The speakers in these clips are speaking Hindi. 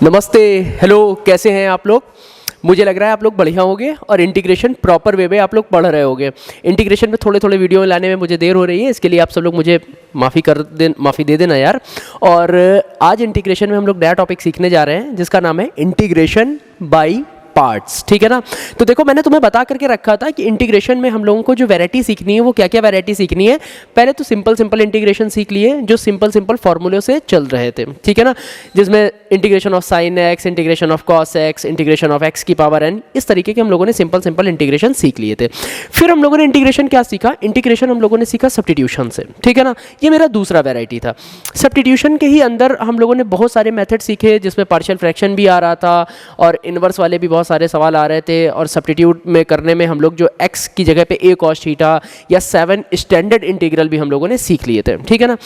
नमस्ते, हेलो, कैसे हैं आप लोग। मुझे लग रहा है आप लोग बढ़िया होंगे और इंटीग्रेशन प्रॉपर वे में आप लोग पढ़ रहे होंगे। इंटीग्रेशन में थोड़े थोड़े वीडियो लाने में मुझे देर हो रही है, इसके लिए आप सब लोग मुझे माफ़ी दे देना यार। और आज इंटीग्रेशन में हम लोग नया टॉपिक सीखने जा रहे हैं जिसका नाम है इंटीग्रेशन बाय पार्ट्स। ठीक है ना। तो देखो, मैंने तुम्हें बता करके रखा था कि इंटीग्रेशन में हम लोगों को जो वैरायटी सीखनी है वो क्या क्या वैरायटी सीखनी है। पहले तो सिंपल इंटीग्रेशन सीख लिए जो सिंपल फॉर्मूले से चल रहे थे, ठीक है ना, जिसमें integration of sine x, integration of cos x, integration of x की पावर एन, इस तरीके के हम लोगों ने सिंपल इंटीग्रेशन सीख लिए थे। फिर हम लोगों ने इंटीग्रेशन क्या सीखा, इंटीग्रेशन हम लोगों ने सीखा सब्स्टिट्यूशन से, ठीक है ना। ये मेरा दूसरा वैरायटी था। सब्स्टिट्यूशन के ही अंदर हम लोगों ने बहुत सारे मेथड सीखे जिसमें पार्शियल फ्रैक्शन भी आ रहा था और इनवर्स वाले भी बहुत सारे सवाल आ रहे थे। और सब्स्टिट्यूट में करने में हम लोग जो x की जगह पे a cos थीटा या 7 स्टैंडर्ड इंटीग्रल भी हम लोगों ने सीख लिए थे, ठीक है ना।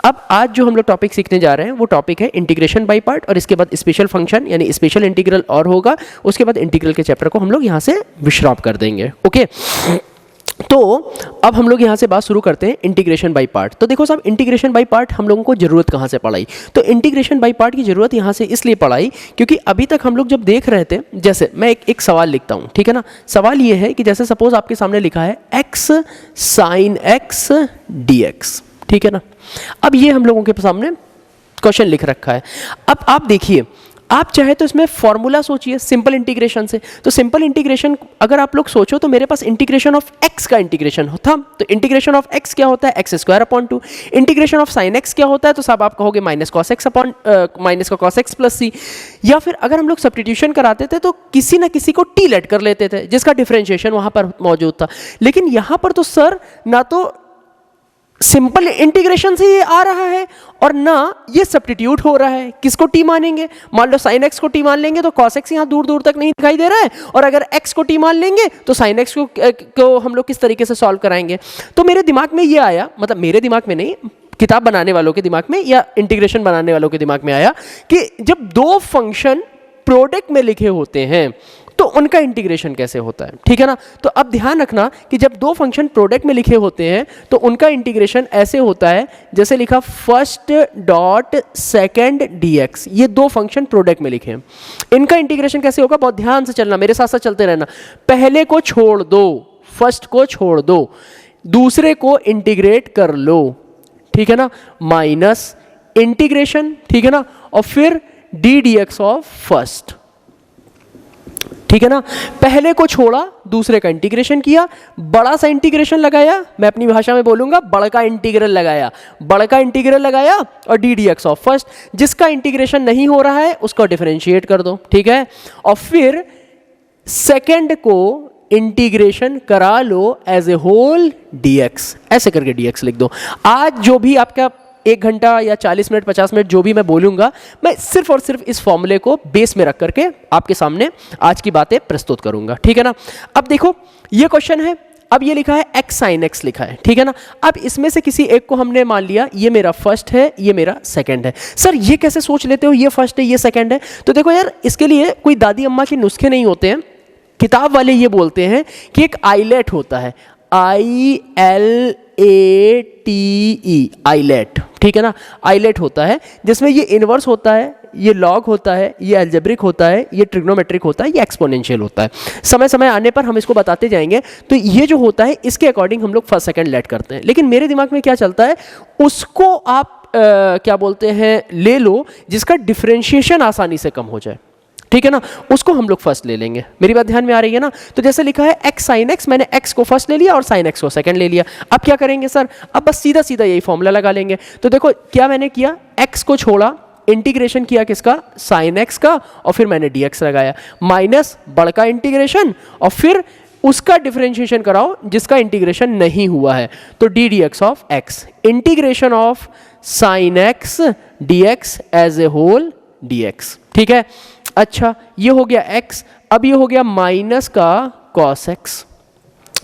अब आज जो हम लोग टॉपिक सीखने जा रहे हैं वो टॉपिक है इंटीग्रेशन बाय पार्ट, और इसके बाद स्पेशल फंक्शन यानी स्पेशल इंटीग्रल और होगा। उसके बाद इंटीग्रल के चैप्टर को हम लोग यहाँ से विश्राम कर देंगे, ओके। तो अब हम लोग यहाँ से बात शुरू करते हैं इंटीग्रेशन बाय पार्ट। तो देखो साहब, इंटीग्रेशन बाय पार्ट हम लोगों को ज़रूरत कहाँ से पड़ाई, तो इंटीग्रेशन बाय पार्ट की ज़रूरत यहाँ से इसलिए पड़ाई क्योंकि अभी तक हम लोग जब देख रहे थे, जैसे मैं एक सवाल लिखता हूँ, ठीक है ना। सवाल ये है कि जैसे सपोज आपके सामने लिखा है x sin x dx, ठीक है ना। अब ये हम लोगों के सामने क्वेश्चन लिख रखा है। अब आप देखिए, आप चाहे तो इसमें फॉर्मूला सोचिए सिंपल इंटीग्रेशन से। तो सिंपल इंटीग्रेशन अगर आप लोग सोचो तो मेरे पास इंटीग्रेशन ऑफ x का इंटीग्रेशन होता, तो इंटीग्रेशन ऑफ x क्या होता है, x² / 2। Integration of sin x क्या होता है, तो साहब आप कहोगे minus cos x plus c। या फिर अगर हम लोग सब्स्टिट्यूशन कराते थे तो किसी ना किसी को t लेट कर लेते थे जिसका डिफरेंशिएशन वहां पर मौजूद था। लेकिन यहां पर तो सर ना तो सिंपल इंटीग्रेशन से ये आ रहा है और ना ये सब्स्टिट्यूट हो रहा है। किसको टी मानेंगे, मान लो sin x को टी मान लेंगे तो cos x यहाँ दूर दूर तक नहीं दिखाई दे रहा है, और अगर x को टी मान लेंगे तो sin x को हम लोग किस तरीके से सॉल्व कराएंगे। तो मेरे दिमाग में ये आया, मतलब मेरे दिमाग में नहीं, किताब बनाने वालों के दिमाग में या इंटीग्रेशन बनाने वालों के दिमाग में आया कि जब दो फंक्शन प्रोडक्ट में लिखे होते हैं तो उनका इंटीग्रेशन कैसे होता है, ठीक है ना। तो अब ध्यान रखना कि जब दो फंक्शन प्रोडक्ट में लिखे होते हैं तो उनका इंटीग्रेशन ऐसे होता है जैसे लिखा फर्स्ट डॉट सेकंड dx। ये दो फंक्शन प्रोडक्ट में लिखे हैं, इनका इंटीग्रेशन कैसे होगा, बहुत ध्यान से चलना, मेरे साथ साथ चलते रहना। पहले को छोड़ दो, फर्स्ट को छोड़ दो, दूसरे को इंटीग्रेट कर लो, ठीक है ना, माइनस इंटीग्रेशन, ठीक है ना, और फिर ddx ऑफ फर्स्ट, ठीक है ना। पहले को छोड़ा, दूसरे का इंटीग्रेशन किया, बड़ा सा इंटीग्रेशन लगाया, मैं अपनी भाषा में बोलूंगा बड़का इंटीग्रल लगाया और ddx ऑफ फर्स्ट। जिसका इंटीग्रेशन नहीं हो रहा है उसको डिफरेंशिएट कर दो, ठीक है, और फिर सेकंड को इंटीग्रेशन करा लो एज ए होल dx, ऐसे करके dx लिख दो। आज जो भी आपका 1 घंटा या 40 मिनट 50 मिनट जो भी मैं बोलूंगा, मैं सिर्फ और सिर्फ इस फॉर्मूले को बेस में रख करके आपके सामने आज की बातें प्रस्तुत करूंगा, ठीक है ना। अब देखो ये क्वेश्चन है, अब ये लिखा है x sin x लिखा है, ठीक है ना। अब इसमें से किसी एक को हमने मान लिया ये मेरा फर्स्ट है, ये मेरा सेकंड है। सर ये कैसे सोच लेते हो ये फर्स्ट है ये सेकंड है, तो देखो यार, इसके लिए कोई दादी अम्मा के नुस्खे नहीं होते हैं। किताब वाले ये बोलते हैं कि एक आइलेट होता है, ILATE, आइलेट, ठीक है ना। आइलेट होता है जिसमें ये इनवर्स होता है, ये लॉग होता है, ये अलजेब्रिक होता है, ये ट्रिग्नोमेट्रिक होता है, ये एक्सपोनेंशियल होता है। समय समय आने पर हम इसको बताते जाएंगे। तो ये जो होता है इसके अकॉर्डिंग हम लोग फर्स्ट सेकंड लेट करते हैं। लेकिन मेरे दिमाग में क्या चलता है, उसको आप क्या बोलते हैं ले लो जिसका डिफरेंशिएशन आसानी से कम हो जाए, ठीक है ना, उसको हम लोग फर्स्ट ले लेंगे। मेरी बात ध्यान में आ रही है ना। तो जैसे लिखा है x sin x, मैंने x को फर्स्ट ले लिया और sin x को सेकंड ले लिया। अब क्या करेंगे सर, अब बस सीधा सीधा यही फॉर्मूला लगा लेंगे। तो देखो क्या मैंने किया, x को छोड़ा, इंटीग्रेशन किया किसका, sin x का, और फिर मैंने dx लगाया, माइनस बड़का इंटीग्रेशन और फिर उसका डिफरेंशिएशन कराओ जिसका इंटीग्रेशन नहीं हुआ है, तो ddx of x, integration of sin x dx as a whole dx, ठीक है। अच्छा, ये हो गया x, अब ये हो गया माइनस का cos x,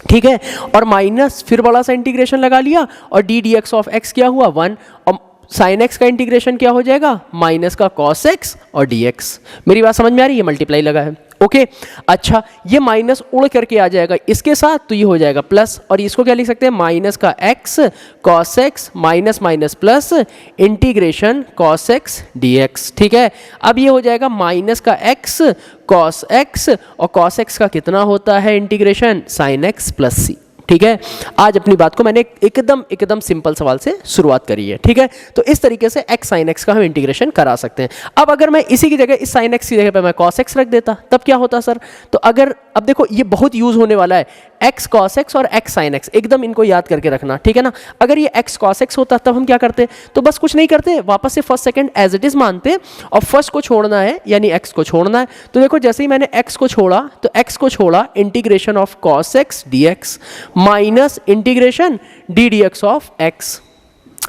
ठीक है, और माइनस फिर बड़ा सा इंटीग्रेशन लगा लिया और ddx ऑफ x क्या हुआ 1, और sin x का इंटीग्रेशन क्या हो जाएगा माइनस का cos x और dx। मेरी बात समझ में आ रही है, मल्टीप्लाई लगा है, ओके अच्छा, ये माइनस उड़ करके आ जाएगा इसके साथ, तो ये हो जाएगा प्लस, और इसको क्या लिख सकते हैं, माइनस का x cos x minus minus plus integration cos x dx. ठीक है, अब ये हो जाएगा माइनस का एक्स कॉस एक्स, और कॉस एक्स का कितना होता है integration, sine x plus c. ठीक है, आज अपनी बात को मैंने एकदम सिंपल सवाल से शुरुआत करी है। ठीक है, तो इस तरीके से x sin x का हम इंटीग्रेशन करा सकते हैं। अब अगर मैं इसी की जगह इस sin x की जगह पे मैं cos x रख देता, तब क्या होता सर? तो अगर अब देखो ये बहुत यूज होने वाला है, x cos x और x sin x, एकदम इनको याद करके रखना। ठीक है ना, अगर ये x cos x होता तब हम क्या करते? तो बस कुछ नहीं करते, वापस से first second as it is मानते, और फर्स्ट को छोड़ना है यानी x को छोड़ना है। तो देखो जैसे ही मैंने x को छोड़ा, तो x को छोड़ा integration of cos x dx minus integration D D x of x,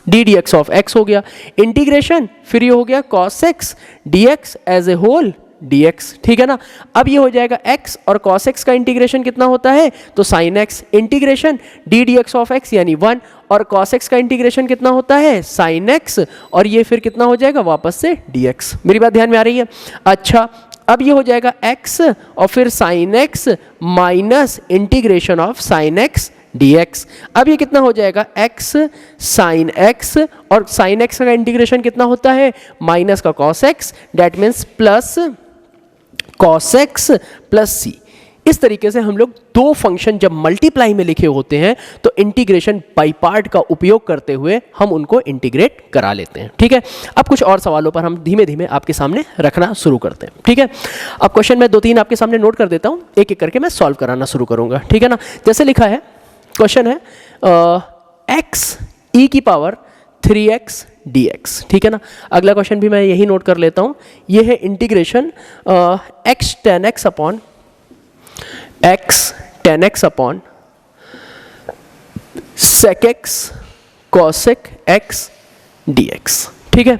D D x of x हो गया इंटीग्रेशन, फिर ये हो गया cos x dx as a whole dx। ठीक है ना, अब ये हो जाएगा x और cos x का इंटीग्रेशन कितना होता है, तो sin x integration D D x of x यानी 1, और cos x का इंटीग्रेशन कितना होता है, sin x, और ये फिर कितना हो जाएगा वापस से dx। मेरी बात ध्यान में आ रही है? अच्छा, अब ये हो जाएगा x और फिर sin x minus integration of sin x dx। अब ये कितना हो जाएगा, x sin x, और sin x का इंटीग्रेशन कितना होता है, माइनस का cos x, that means plus cos x plus c। इस तरीके से हम लोग दो फंक्शन जब मल्टीप्लाई में लिखे होते हैं तो इंटीग्रेशन बाय पार्ट का उपयोग करते हुए हम उनको इंटीग्रेट करा लेते हैं। ठीक है, अब कुछ और सवालों पर हम धीमे धीमे आपके सामने रखना शुरू करते हैं। ठीक है, अब क्वेश्चन मैं 2-3 आपके सामने नोट कर देता हूं, एक एक करके मैं सॉल्व कराना शुरू करूंगा। ठीक है ना, जैसे लिखा है, क्वेश्चन है x e की पावर 3x dx। ठीक है ना, अगला क्वेश्चन भी मैं यही नोट कर लेता हूं, ये है integration x tan x upon x tan x upon sec x cosec x dx। ठीक है,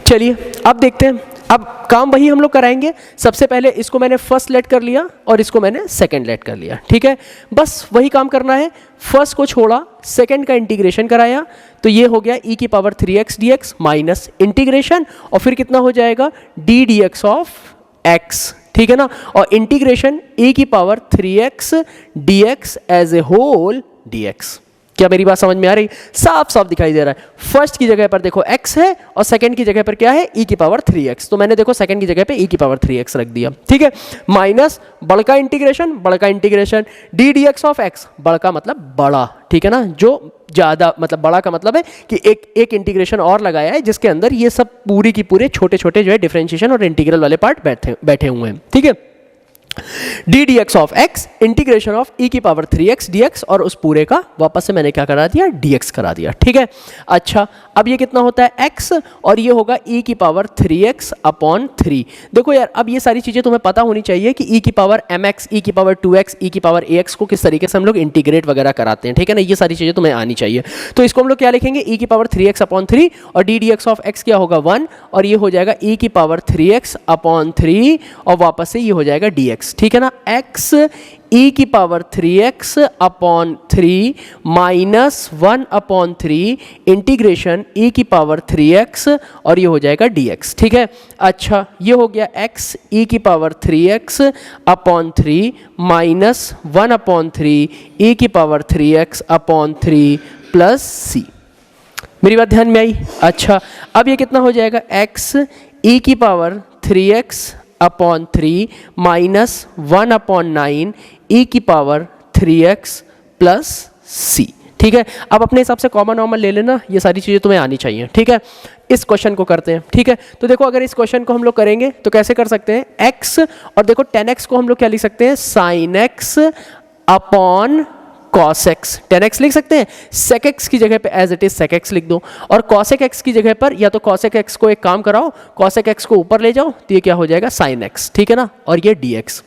चलिए अब देखते हैं, अब काम वही हम लोग कराएंगे। सबसे पहले इसको मैंने फर्स्ट लेट कर लिया और इसको मैंने सेकंड लेट कर लिया। ठीक है, बस वही काम करना है, फर्स्ट को छोड़ा, सेकंड का इंटीग्रेशन कराया, तो ये हो गया e की power 3x dx minus integration, और फिर कितना हो जाएगा d dx ऑफ x। ठीक है ना, और इंटीग्रेशन e की power 3x dx as a whole dx। क्या मेरी बात समझ में आ रही? साफ साफ दिखाई दे रहा है, फर्स्ट की जगह पर देखो x है और सेकंड की जगह पर क्या है, e की पावर 3x, तो मैंने देखो सेकंड की जगह पे e की पावर 3x रख दिया। ठीक है, माइनस बड़का integration D D x of x, बड़का मतलब बड़ा। ठीक है ना, जो ज़्यादा मतलब बड़ा का मतलब है कि एक इंटीग्रेशन और लगाया है जिसके अंदर ये सब पूरी की पूरे छोटे छोटे जो है डिफरेंशिएशन और इंटीग्रल वाले पार्ट बैठे हुए हैं। ठीक है, D D x of X integration of E की पावर 3x dx, और उस पूरे का वापस से मैंने क्या करा दिया, dx करा दिया। ठीक है, अच्छा, अब ये कितना होता है x, और ये होगा e की पावर 3x अपॉन 3। देखो यार, अब ये सारी चीज़ें तुम्हें पता होनी चाहिए कि e की पावर mx, e की पावर 2x, e की पावर ax को किस तरीके से हम लोग इंटीग्रेट वगैरह कराते हैं। ठीक है ना, ये सारी चीज़ें तुम्हें आनी चाहिए। तो इसको हम लोग क्या लिखेंगे, e की पावर 3x अपॉन 3, और D D x of x क्या होगा 1, और ये हो जाएगा e की पावर 3x अपॉन 3, और वापस से ये हो जाएगा dx। ठीक है ना, x e की power 3x upon 3 minus 1 upon 3 integration e की पावर 3x, और ये हो जाएगा dx। ठीक है, अच्छा, ये हो गया x e की power 3x upon 3 minus 1 upon 3 e की power 3x upon 3 plus c। मेरी बात ध्यान में आई? अच्छा, अब ये कितना हो जाएगा, x e की power 3x upon 3 minus 1 upon 9 e की पावर 3x प्लस c। ठीक है, अब अपने हिसाब से कॉमन नॉर्मल ले लेना, ये सारी चीज़ें तुम्हें आनी चाहिए। ठीक है, इस क्वेश्चन को करते हैं। ठीक है, तो देखो अगर इस क्वेश्चन को हम लोग करेंगे तो कैसे कर सकते हैं, x, और देखो tan x को हम लोग क्या लिख सकते हैं, sin x upon cos x, tan x लिख सकते हैं, sec x की जगह पे as it is sec x लिख दो, और cosec x की जगह पर या तो cosec x को एक काम कराओ, cosec x को ऊपर ले जाओ, तो ये क्या हो जाएगा sin x। ठीक है ना, और ये dx।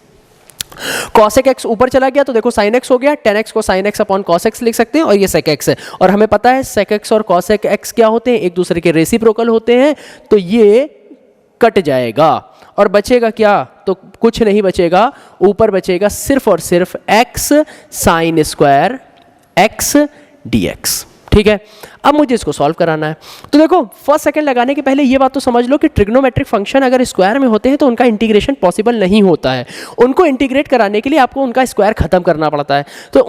cosec x ऊपर चला गया तो देखो sin x हो गया, tan x को sin x upon cos x लिख सकते हैं, और ये sec x है, और हमें पता है sec x और cosec x क्या होते हैं, एक दूसरे के रेसिप्रोकल होते हैं, तो ये कट जाएगा और बचेगा क्या, तो कुछ नहीं बचेगा, ऊपर बचेगा सिर्फ और सिर्फ x sin square x dx। ठीक है। अब मुझे इसको सॉल्व कराना है। तो देखो फर्स्ट सेकंड लगाने के पहले ये बात तो समझ लो कि ट्रिग्नोमेट्रिक फंक्शन अगर स्क्वायर में होते हैं तो उनका इंटीग्रेशन पॉसिबल नहीं होता है। उनको इंटीग्रेट कराने के लिए आपको उनका स्क्वायर खत्म करना पड़ता है। तो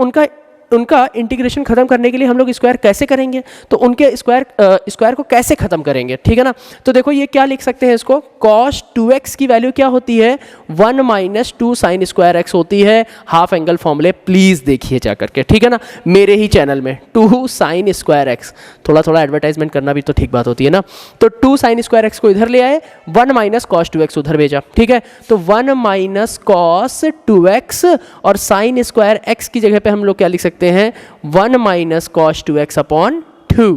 उनका इंटीग्रेशन खत्म करने के लिए हम लोग स्क्वायर कैसे करेंगे, तो उनके स्क्वायर को कैसे खत्म करेंगे, ठीक है ना। तो देखो ये क्या लिख सकते हैं इसको, cos 2x की वैल्यू क्या होती है 1 माइनस 2 साइन स्क्वायर x होती है। हाफ एंगल फॉर्मूले प्लीज देखिए जा करके, ठीक है ना, मेरे ही चैनल में 2 साइन स्क्वायर x, थोड़ा एडवर्टाइजमेंट करना भी तो ठीक बात होती है ना। तो 2 साइन स्क्वायर x को इधर ले आए, 1 माइनस कॉस 2x उधर भेजा, ठीक है। तो 1 माइनस कॉस 2x और साइन स्क्वायर x की जगह पे हम लोग क्या लिख सकते हैं 1 माइनस कॉस 2x अपॉन 2।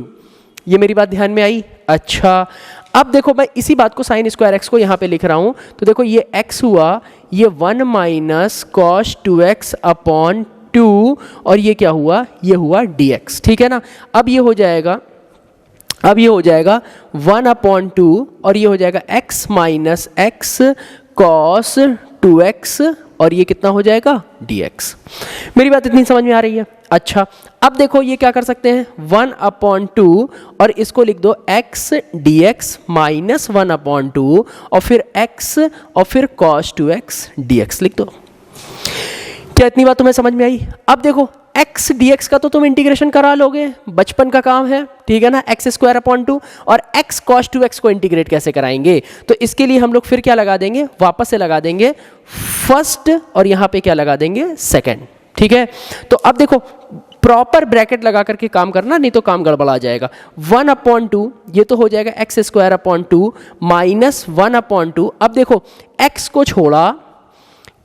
ये मेरी बात ध्यान में आई। अच्छा अब देखो मैं इसी बात को साइन स्क्वायर x को यहाँ पे लिख रहा हूँ, तो देखो ये x हुआ, ये 1 माइनस कॉस 2x अपॉन 2 और ये क्या हुआ, ये हुआ dx, ठीक है ना। अब ये हो जाएगा 1 अपॉन 2 और ये हो जाएगा x minus x cos 2x और ये कितना हो जाएगा dx। मेरी बात इतनी समझ में आ रही है। अच्छा अब देखो ये क्या कर सकते हैं 1 अपॉन 2 और इसको लिख दो x dx माइनस 1 अपॉन 2 और फिर x और फिर cos 2x dx लिख दो। क्या इतनी बात तुम्हें समझ में आई। अब देखो x dx का तो तुम इंटीग्रेशन करा लोगे, बचपन का काम है, ठीक है ना, x स्क्वायर अपॉन 2 और x cos 2x को इंटीग्रेट कैसे कराएंगे, तो इसके लिए हम लोग फिर क्या लगा देंगे, वापस से लगा देंगे फर्स्ट और यहाँ पे क्या लगा देंगे सेकंड, ठीक है। तो अब देखो प्रॉपर ब्रैकेट लगा करके काम करना, नहीं तो काम गड़बड़ा जाएगा। 1 अपॉन 2 ये तो हो जाएगा x square upon 2 minus 1 upon 2। अब देखो x को छोड़ा,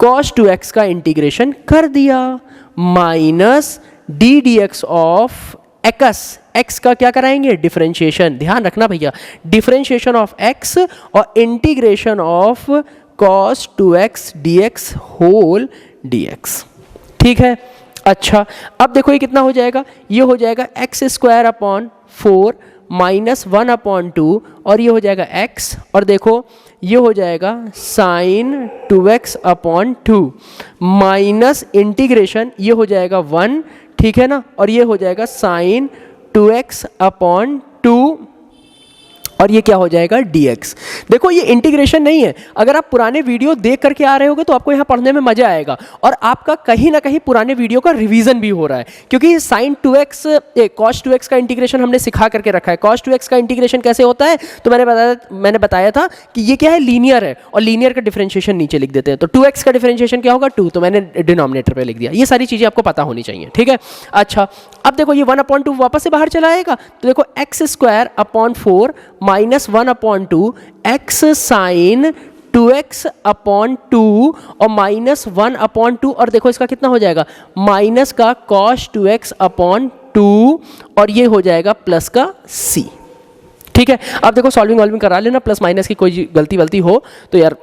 cos 2x का इंटीग्रेशन कर दिया, minus d D x of x का क्या कराएंगे डिफरेंशिएशन, ध्यान रखना भैया, डिफरेंशिएशन ऑफ x और integration of cos 2x dx whole dx, ठीक है। अच्छा अब देखो ये कितना हो जाएगा, ये हो जाएगा x square upon 4 minus 1 upon 2 और ये हो जाएगा x और देखो ये हो जाएगा sign 2x upon 2 minus integration ये हो जाएगा 1, ठीक है ना, और ये हो जाएगा साइन 2x अपॉन 2 और ये क्या हो जाएगा dx। देखो ये इंटीग्रेशन नहीं है, अगर आप पुराने वीडियो देख करके आ रहे होगे तो आपको यहाँ पढ़ने में मजा आएगा और आपका कहीं ना कहीं पुराने वीडियो का रिवीजन भी हो रहा है, क्योंकि साइन 2x cos 2x का इंटीग्रेशन हमने सिखा करके रखा है। cos 2x का इंटीग्रेशन कैसे होता है, तो मैंने बताया था कि ये क्या है, लीनियर है और लीनियर का डिफरेंशिएशन नीचे लिख देते हैं। तो 2x का डिफरेंशिएशन क्या होगा 2, तो मैंने डिनोमिनेटर पे लिख दिया। ये सारी चीजें आपको पता होनी चाहिए, ठीक है। अच्छा अब देखो ये 1 अपॉन 2 वापस से बाहर चला आएगा, तो देखो x square upon 4 minus 1 upon 2 x sine 2x upon 2 और माइनस 1 अपॉन 2 और देखो इसका कितना हो जाएगा माइनस का cos 2x अपॉन 2 और ये हो जाएगा प्लस का c, ठीक है। अब देखो सॉल्विंग करा लेना, प्लस माइनस की कोई गलती हो तो यार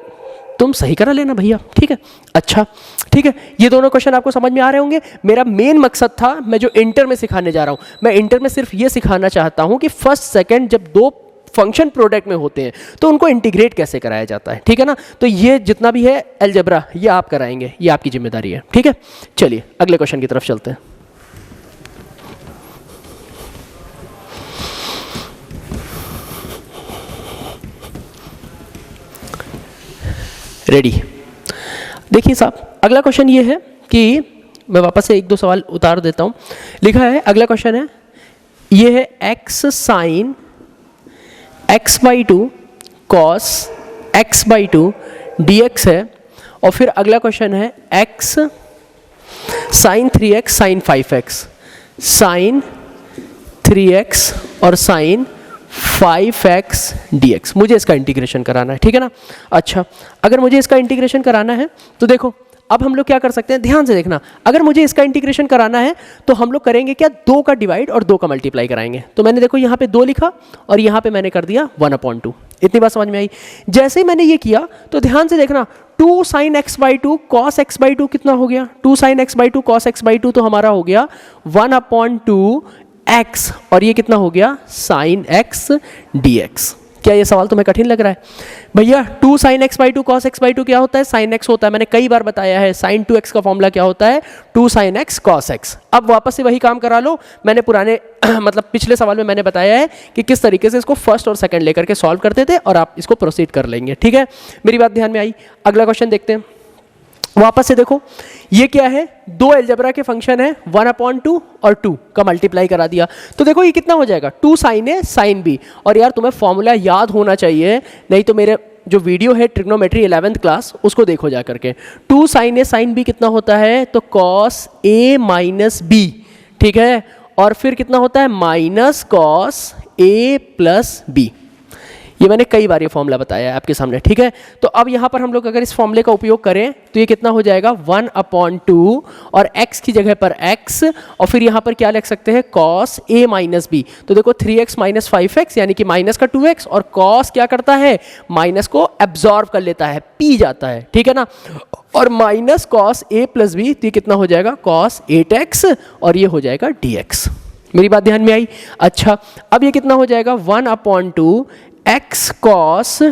तुम सही करा लेना भैया, ठीक है। अच्छा ठीक है, ये दोनों क्वेश्चन आपको समझ में आ रहे होंगे। मेरा मेन मकसद था, मैं जो इंटर में सिखाने जा रहा हूँ, मैं इंटर में सिर्फ ये सिखाना चाहता हूँ कि फर्स्ट सेकंड जब दो फंक्शन प्रोडक्ट में होते हैं तो उनको इंटीग्रेट कैसे कराया जाता है, ठीक है ना। तो ये जितना भी है अलजेब्रा ये आप कराएंगे, ये आपकी जिम्मेदारी है, ठीक है। चलिए अगले क्वेश्चन की तरफ चलते हैं। रेडी, देखिए साहब अगला क्वेश्चन ये है कि मैं वापस से एक दो सवाल उतार देता हूं। लिखा है अगला क्वेश्चन है, ये है x sign x/2 cos x/2 dx है और फिर अगला क्वेश्चन है x sign 3x sign 5x, sign 3x और साइन 5x dx। मुझे इसका इंटीग्रेशन कराना है, ठीक है ना। अच्छा अगर मुझे इसका इंटीग्रेशन कराना है तो देखो अब हम लोग क्या कर सकते हैं, ध्यान से देखना। अगर मुझे इसका इंटीग्रेशन कराना है तो हम लोग करेंगे क्या, 2 का डिवाइड और 2 का मल्टीप्लाई कराएंगे। तो मैंने देखो यहाँ पे 2 लिखा और यहाँ पे मैंने कर दिया 1/2। इतनी बात समझ में आई। जैसे ही मैंने ये किया तो ध्यान से देखना, 2 साइन x/2 cos x/2 कितना हो गया, 2 साइन x/2 cos x/2 तो हमारा हो गया 1/2 x और ये कितना हो गया साइन x dx, क्या ये सवाल तुम्हें कठिन लग रहा है? भैया 2 sin x by 2 cos x by 2 क्या होता है? sin x होता है, मैंने कई बार बताया है। sin 2x का फॉर्मूला क्या होता है? 2 sin x cos x। अब वापस से वही काम करा लो, मैंने पुराने मतलब पिछले सवाल में मैंने बताया है कि किस तरीके से इसको फर्स्ट और सेकंड लेकर के सॉल्व करते थे, और आप इसको प्रोसीड कर लेंगे, ठीक है? मेरी बात ध्यान में आई? अगला क्वेश्चन देखते हैं। वापस से देखो, ये क्या है? दो अलजेब्रा के फंक्शन है, 1/2 और 2 का मल्टीप्लाई करा दिया, तो देखो ये कितना हो जाएगा? 2 sin a sin b। और यार तुम्हें फॉर्मूला याद होना चाहिए, नहीं तो मेरे जो वीडियो है ट्रिग्नोमेट्री 11th क्लास उसको देखो जा करके। 2 sin a sin b कितना होता है? तो cos a माइनस b, ठीक है? और फिर कितना होता है? Minus cos a plus b। ये मैंने कई बार ये फॉर्मूला बताया है आपके सामने, ठीक है? तो अब यहाँ पर हम लोग अगर इस फॉर्मूले का उपयोग करें तो ये कितना हो जाएगा? 1/2 और x की जगह पर x, और फिर यहाँ पर क्या लिख सकते हैं? cos a minus b। तो देखो 3x माइनस 5x यानी कि माइनस का 2x, और cos क्या करता है? माइनस को एब्जॉर्ब कर लेता है, पी जाता है, ठीक है ना? और minus cos a plus b, तो ये कितना हो जाएगा? cos 8x, और ये हो जाएगा dx। मेरी बात ध्यान में आई? अच्छा, अब ये कितना हो जाएगा? 1/2 x cos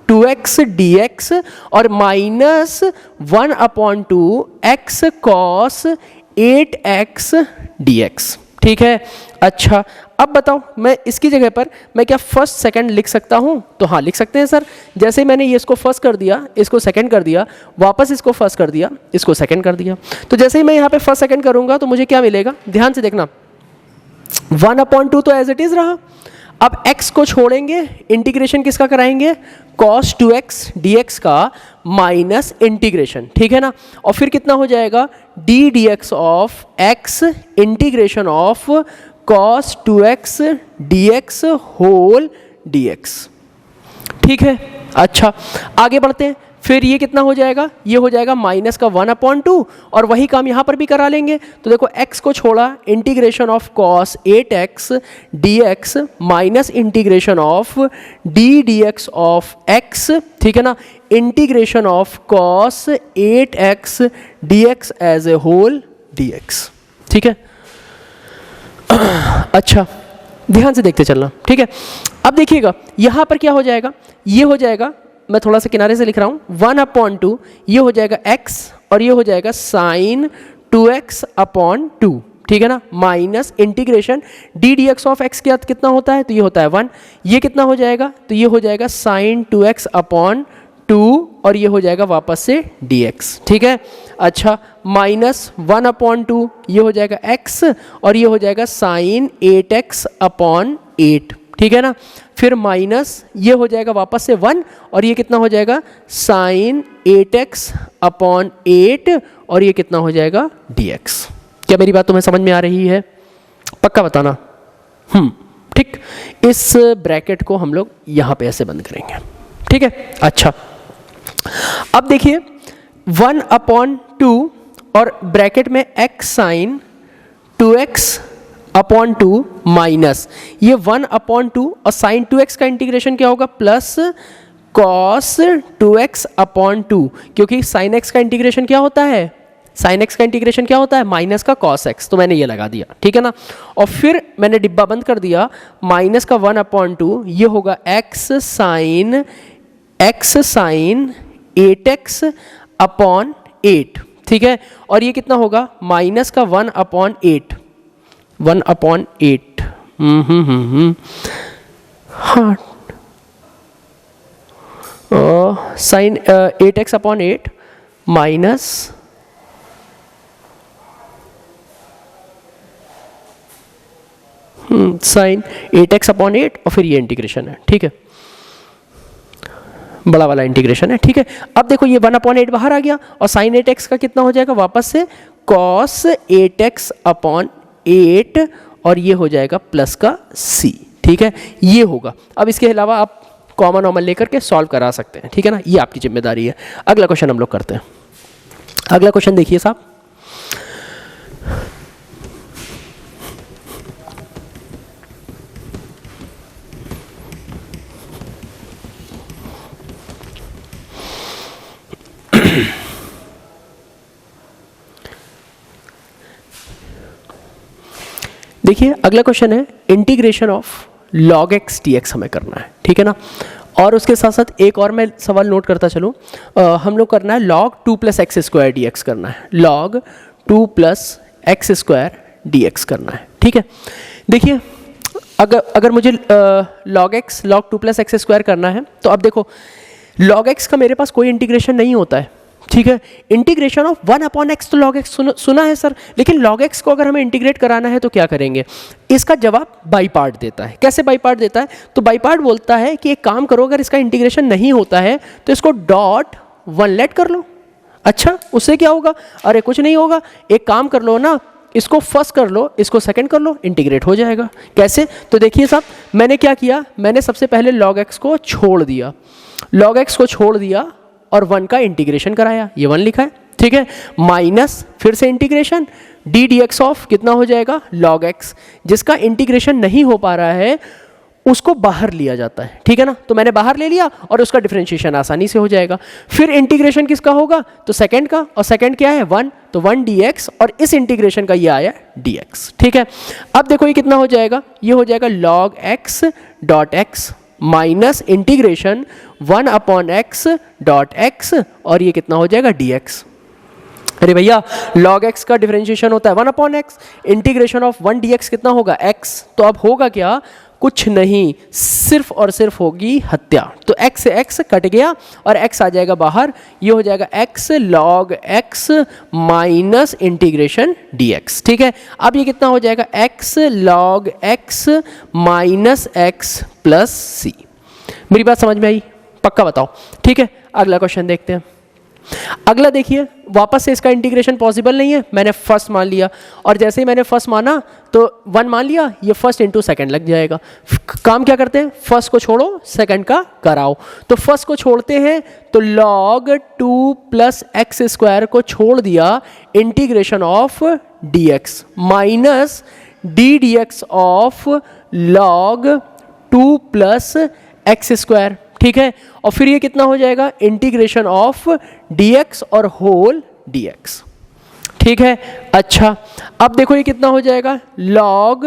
2x dx और minus 1/2 x cos 8x dx, ठीक है? अच्छा, अब बताओ मैं इसकी जगह पर मैं क्या फर्स्ट सेकंड लिख सकता हूं? तो हाँ लिख सकते हैं सर। जैसे ही मैंने ये इसको फर्स्ट कर दिया, इसको सेकंड कर दिया, वापस इसको फर्स्ट कर दिया, इसको सेकंड कर दिया, तो जैसे ही मैं यहाँ पे फर्स्ट सेकंड करूंगा तो मुझे क्या मिलेगा? ध्यान से देखना, 1/2 तो एज इट इज रहा। अब x को छोड़ेंगे, इंटीग्रेशन किसका कराएंगे? cos 2x dx का माइनस इंटीग्रेशन, ठीक है ना? और फिर कितना हो जाएगा? d dx of x integration of cos 2x dx whole dx, ठीक है? अच्छा, आगे बढ़ते हैं। फिर ये कितना हो जाएगा? ये हो जाएगा माइनस का 1/2, और वही काम यहाँ पर भी करा लेंगे। तो देखो x को छोड़ा, integration of cos 8x dx minus integration of d dx of x, ठीक है ना? Integration of cos 8x dx as a whole dx, ठीक है? अच्छा, ध्यान से देखते चलना, ठीक है? अब देखिएगा यहाँ पर क्या हो जाएगा? ये हो जाएगा, मैं थोड़ा सा किनारे से लिख रहा हूँ, 1/2, ये हो जाएगा x, और ये हो जाएगा sin 2x/2, ठीक है ना? Minus integration d dx of x कितना होता है? तो ये होता है 1। ये कितना हो जाएगा? तो ये हो जाएगा sin 2x/2, और ये हो जाएगा वापस से dx, ठीक है? अच्छा, माइनस 1/2, ये हो जाएगा x, और ये हो जाएगा sin 8x/8, ठीक है ना? फिर माइनस ये हो जाएगा वापस से 1, और ये कितना हो जाएगा? sin 8x/8, और ये कितना हो जाएगा? dx। क्या मेरी बात तुम्हें समझ में आ रही है? पक्का बताना। ठीक, इस ब्रैकेट को हम लोग यहाँ पे ऐसे बंद करेंगे, ठीक है? अच्छा, अब देखिए 1/2 और ब्रैकेट में x sin 2x/2 माइनस ये 1/2, और sin 2x का इंटीग्रेशन क्या होगा? प्लस cos 2x/2, क्योंकि sin x का इंटीग्रेशन क्या होता है? sin x का इंटीग्रेशन क्या होता है? माइनस का cos x, तो मैंने ये लगा दिया, ठीक है ना? और फिर मैंने डिब्बा बंद कर दिया, माइनस का 1/2, ये होगा x sin 8x/8, ठीक है? और ये कितना होगा? माइनस का 1/8, 1/8, हाँ, sin 8x/8 minus sin 8x/8, और फिर ये इंटीग्रेशन है, ठीक है? बड़ा वाला इंटीग्रेशन है, ठीक है? अब देखो ये 1/8 बाहर आ गया, और sin 8x का कितना हो जाएगा? वापस से cos 8x/8, और ये हो जाएगा प्लस का c, ठीक है? ये होगा। अब इसके अलावा आप कॉमन नॉर्मल लेकर के सॉल्व करा सकते हैं, ठीक है ना? ये आपकी जिम्मेदारी है। अगला क्वेश्चन हम लोग करते हैं। अगला क्वेश्चन देखिए साहब, देखिए अगला क्वेश्चन है integration of log x dx हमें करना है, ठीक है ना। और उसके साथ साथ एक और मैं सवाल नोट करता चलूँ, हम लोग करना है log 2 + x² dx करना है, log 2 + x² dx करना है, ठीक है। देखिए अगर मुझे log 2 + x² करना है तो अब देखो log x का मेरे पास कोई इंटीग्रेशन नहीं होता है, ठीक है। इंटीग्रेशन ऑफ 1/x तो log x सुना है सर, लेकिन log x को अगर हमें इंटीग्रेट कराना है तो क्या करेंगे, इसका जवाब बाई पार्ट देता है। कैसे बाई पार्ट देता है, तो बाई पार्ट बोलता है कि एक काम करो, अगर इसका इंटीग्रेशन नहीं होता है तो इसको डॉट 1 कर लो। अच्छा, उससे क्या होगा, अरे कुछ नहीं होगा, एक काम कर लो ना, इसको फर्स्ट कर लो, इसको सेकंड कर लो, इंटीग्रेट हो जाएगा। कैसे, तो देखिए साहब मैंने क्या किया, मैंने सबसे पहले log x को छोड़ दिया, log x को छोड़ दिया और 1 का इंटीग्रेशन कराया, ये 1 लिखा है, ठीक है। माइनस फिर से इंटीग्रेशन d dx ऑफ कितना हो जाएगा log x, जिसका इंटीग्रेशन नहीं हो पा रहा है उसको बाहर लिया जाता है, ठीक है ना। तो मैंने बाहर ले लिया और उसका डिफरेंशिएशन आसानी से हो जाएगा। फिर इंटीग्रेशन किसका होगा, तो सेकंड का, और सेकंड क्या है 1, तो 1 dx, और इस इंटीग्रेशन का ये आया dx, ठीक है। अब देखो ये कितना हो जाएगा, ये हो जाएगा log x dot x minus integration 1/x dot x, और ये कितना हो जाएगा dx। अरे भैया log x का डिफरेंशिएशन होता है 1/x, इंटीग्रेशन ऑफ 1 dx कितना होगा x, तो अब होगा क्या, कुछ नहीं, सिर्फ और सिर्फ होगी हत्या। तो x से x कट गया और x आ जाएगा बाहर, ये हो जाएगा x log x minus integration dx, ठीक है। अब ये कितना हो जाएगा x log x minus x plus c। मेरी बात समझ में आई, पक्का बताओ, ठीक है। अगला क्वेश्चन देखते हैं। अगला देखिए, वापस से इसका इंटीग्रेशन पॉसिबल नहीं है, मैंने फर्स्ट मान लिया, और जैसे ही मैंने फर्स्ट माना तो 1 मान लिया, ये फर्स्ट इंटू सेकेंड लग जाएगा। काम क्या करते हैं, फर्स्ट को छोड़ो सेकंड का कराओ, तो फर्स्ट को छोड़ते हैं तो log 2 + x² को छोड़ दिया, integration of dx minus d dx of log 2 + x², ठीक है। और फिर ये कितना हो जाएगा, इंटीग्रेशन ऑफ dx और होल dx, ठीक है। अच्छा अब देखो ये कितना हो जाएगा, log